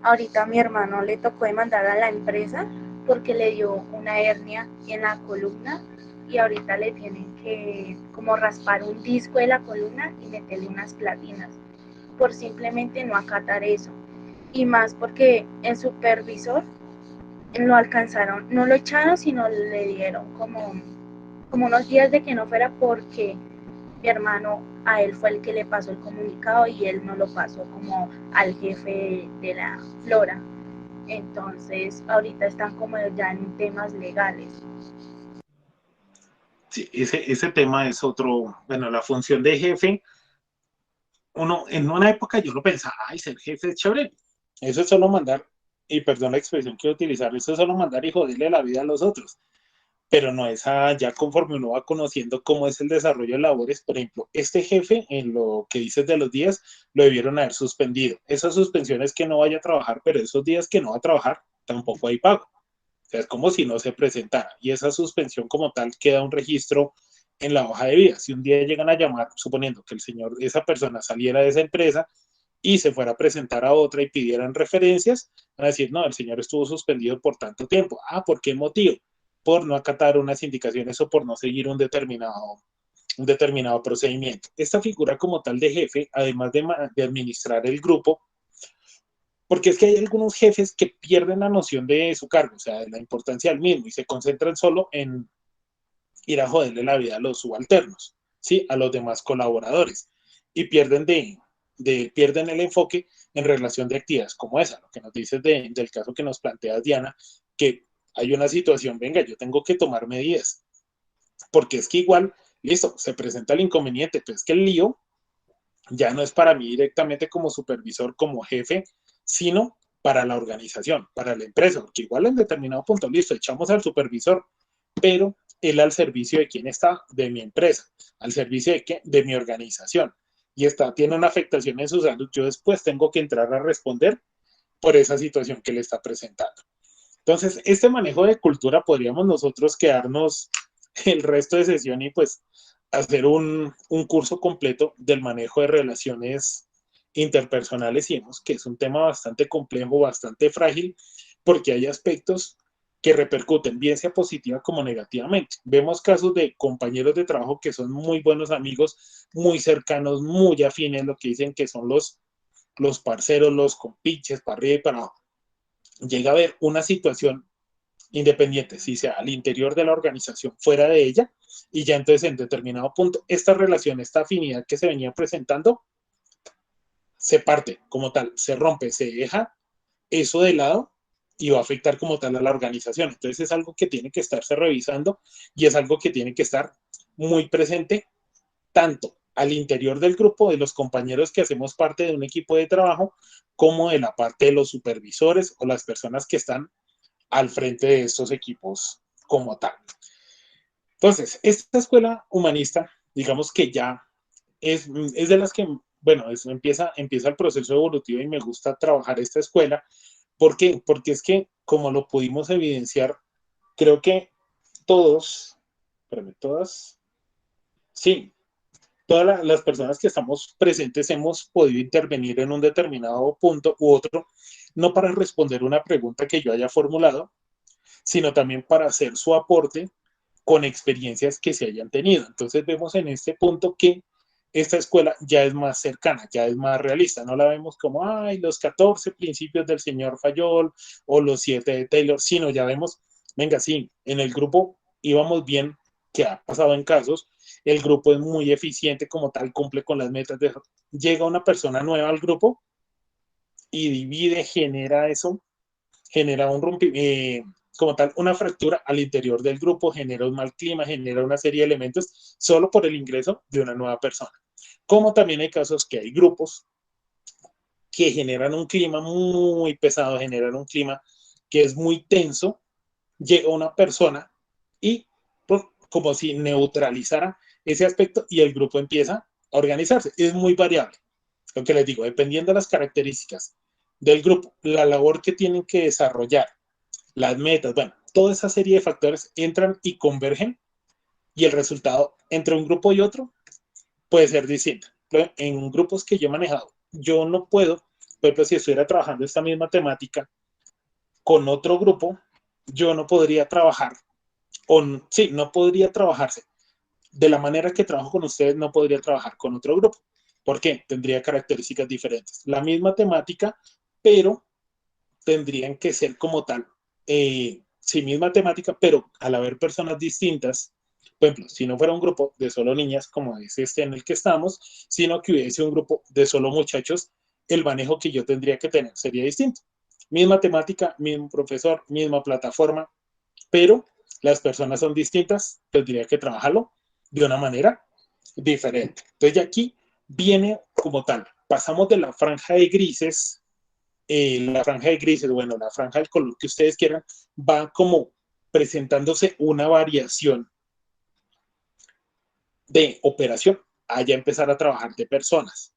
ahorita a mi hermano le tocó demandar a la empresa porque le dio una hernia en la columna y ahorita le tienen que como raspar un disco de la columna y meterle unas platinas por simplemente no acatar eso. Y más porque el supervisor lo alcanzaron, no lo echaron, sino le dieron como unos días de que no fuera porque mi hermano a él fue el que le pasó el comunicado y él no lo pasó como al jefe de la flora. Entonces, ahorita están como ya en temas legales. Sí, ese tema es otro, bueno, la función de jefe, uno, en una época yo lo pensaba, ay, ser jefe es chévere, eso es solo mandar, y perdón la expresión que quiero utilizar, eso es solo mandar y joderle la vida a los otros, pero no es ya conforme uno va conociendo cómo es el desarrollo de labores. Por ejemplo, este jefe, en lo que dices de los días, lo debieron haber suspendido. Esa suspensión es que no vaya a trabajar, pero esos días que no va a trabajar, tampoco hay pago. O sea, es como si no se presentara. Y esa suspensión como tal queda un registro en la hoja de vida. Si un día llegan a llamar, suponiendo que esa persona saliera de esa empresa y se fuera a presentar a otra y pidieran referencias, van a decir, no, el señor estuvo suspendido por tanto tiempo. Ah, ¿por qué motivo? Por no acatar unas indicaciones o por no seguir un determinado procedimiento. Esta figura como tal de jefe, además de administrar el grupo, porque es que hay algunos jefes que pierden la noción de su cargo, o sea, de la importancia del mismo, y se concentran solo en ir a joderle la vida a los subalternos, ¿sí? A los demás colaboradores, y pierden el enfoque en relación de actividades como esa, lo que nos dices del caso que nos plantea Diana, que hay una situación, venga, yo tengo que tomar medidas, porque es que igual, listo, se presenta el inconveniente, pero es que el lío ya no es para mí directamente como supervisor, como jefe, sino para la organización, para la empresa, porque igual en determinado punto, listo, echamos al supervisor, pero él al servicio de quién está, de mi empresa, al servicio de qué, de mi organización, y tiene una afectación en su salud, yo después tengo que entrar a responder por esa situación que le está presentando. Entonces, este manejo de cultura podríamos nosotros quedarnos el resto de sesión y pues hacer un curso completo del manejo de relaciones interpersonales y vemos que es un tema bastante complejo, bastante frágil, porque hay aspectos que repercuten, bien sea positiva como negativamente. Vemos casos de compañeros de trabajo que son muy buenos amigos, muy cercanos, muy afines, lo que dicen que son los parceros, los compinches, para arriba y para abajo. Llega a haber una situación independiente, si sea al interior de la organización, fuera de ella, y ya entonces en determinado punto, esta relación, esta afinidad que se venía presentando, se parte como tal, se rompe, se deja eso de lado y va a afectar como tal a la organización. Entonces es algo que tiene que estarse revisando y es algo que tiene que estar muy presente tanto al interior del grupo de los compañeros que hacemos parte de un equipo de trabajo como de la parte de los supervisores o las personas que están al frente de estos equipos como tal. Entonces, esta escuela humanista, digamos que ya es de las que, bueno, empieza el proceso evolutivo y me gusta trabajar esta escuela. ¿Por qué? Porque es que, como lo pudimos evidenciar, creo que todos, espérame, todas, sí, todas las personas que estamos presentes hemos podido intervenir en un determinado punto u otro, no para responder una pregunta que yo haya formulado, sino también para hacer su aporte con experiencias que se hayan tenido. Entonces vemos en este punto que esta escuela ya es más cercana, ya es más realista. No la vemos como, ay, los 14 principios del señor Fayol o los 7 de Taylor, sino ya vemos, venga, sí, en el grupo íbamos bien, que ha pasado en casos, el grupo es muy eficiente como tal, cumple con las metas. Llega una persona nueva al grupo y divide, genera eso, genera un como tal, una fractura al interior del grupo, genera un mal clima, genera una serie de elementos solo por el ingreso de una nueva persona. Como también hay casos que hay grupos que generan un clima muy pesado, generan un clima que es muy tenso, llega una persona y pues, como si neutralizara ese aspecto y el grupo empieza a organizarse. Es muy variable. Lo que les digo, dependiendo de las características del grupo, la labor que tienen que desarrollar, las metas, bueno, toda esa serie de factores entran y convergen y el resultado entre un grupo y otro puede ser distinto. En grupos que yo he manejado, yo no puedo, por ejemplo, si estuviera trabajando esta misma temática con otro grupo, yo no podría trabajar, sí, no podría trabajarse de la manera que trabajo con ustedes, no podría trabajar con otro grupo. ¿Por qué? Tendría características diferentes. La misma temática, pero tendrían que ser como tal, sí, misma temática, pero al haber personas distintas, por ejemplo, si no fuera un grupo de solo niñas, como es este en el que estamos, sino que hubiese un grupo de solo muchachos, el manejo que yo tendría que tener sería distinto. Misma temática, mismo profesor, misma plataforma, pero las personas son distintas, tendría que trabajarlo de una manera diferente. Entonces, ya aquí viene como tal, pasamos de la franja de grises, bueno, la franja del color que ustedes quieran, va como presentándose una variación de operación a ya empezar a trabajar de personas.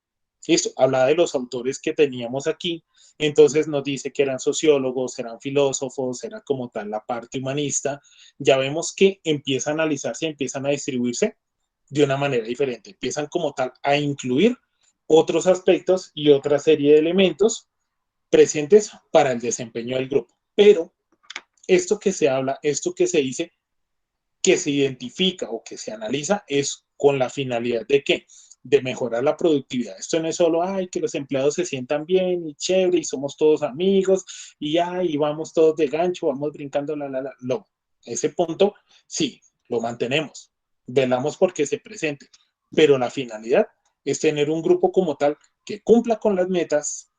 Listo, hablaba de los autores que teníamos aquí, entonces nos dice que eran sociólogos, eran filósofos, era como tal la parte humanista. Ya vemos que empieza a analizarse, empiezan a distribuirse de una manera diferente, empiezan como tal a incluir otros aspectos y otra serie de elementos presentes para el desempeño del grupo. Pero esto que se habla, esto que se dice, que se identifica o que se analiza es con la finalidad de ¿qué? De mejorar la productividad. Esto no es solo, ay, que los empleados se sientan bien y chévere y somos todos amigos y ay, vamos todos de gancho, vamos brincando, No, ese punto sí, lo mantenemos, velamos porque se presente, pero la finalidad es tener un grupo como tal que cumpla con las metas,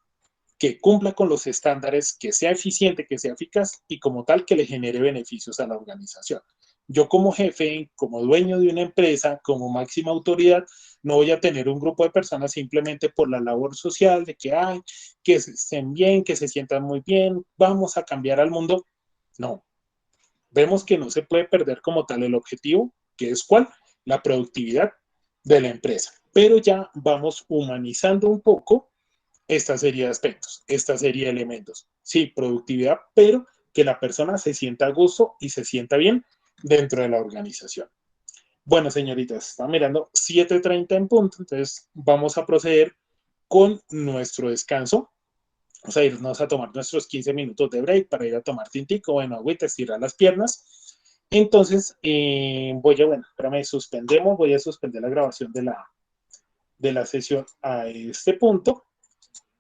que cumpla con los estándares, que sea eficiente, que sea eficaz y como tal que le genere beneficios a la organización. Yo como jefe, como dueño de una empresa, como máxima autoridad, no voy a tener un grupo de personas simplemente por la labor social de que, ay, que se estén bien, que se sientan muy bien, vamos a cambiar al mundo. No, vemos que no se puede perder como tal el objetivo, que es ¿cuál? La productividad de la empresa. Pero ya vamos humanizando un poco esta serie de aspectos, esta serie de elementos. Sí, productividad, pero que la persona se sienta a gusto y se sienta bien dentro de la organización. Bueno, señoritas, está mirando 7:30 en punto, entonces vamos a proceder con nuestro descanso. Vamos a irnos a tomar nuestros 15 minutos de break para ir a tomar tintico, bueno, agüita, estirar las piernas. Entonces, espérame, voy a suspender la grabación de la sesión a este punto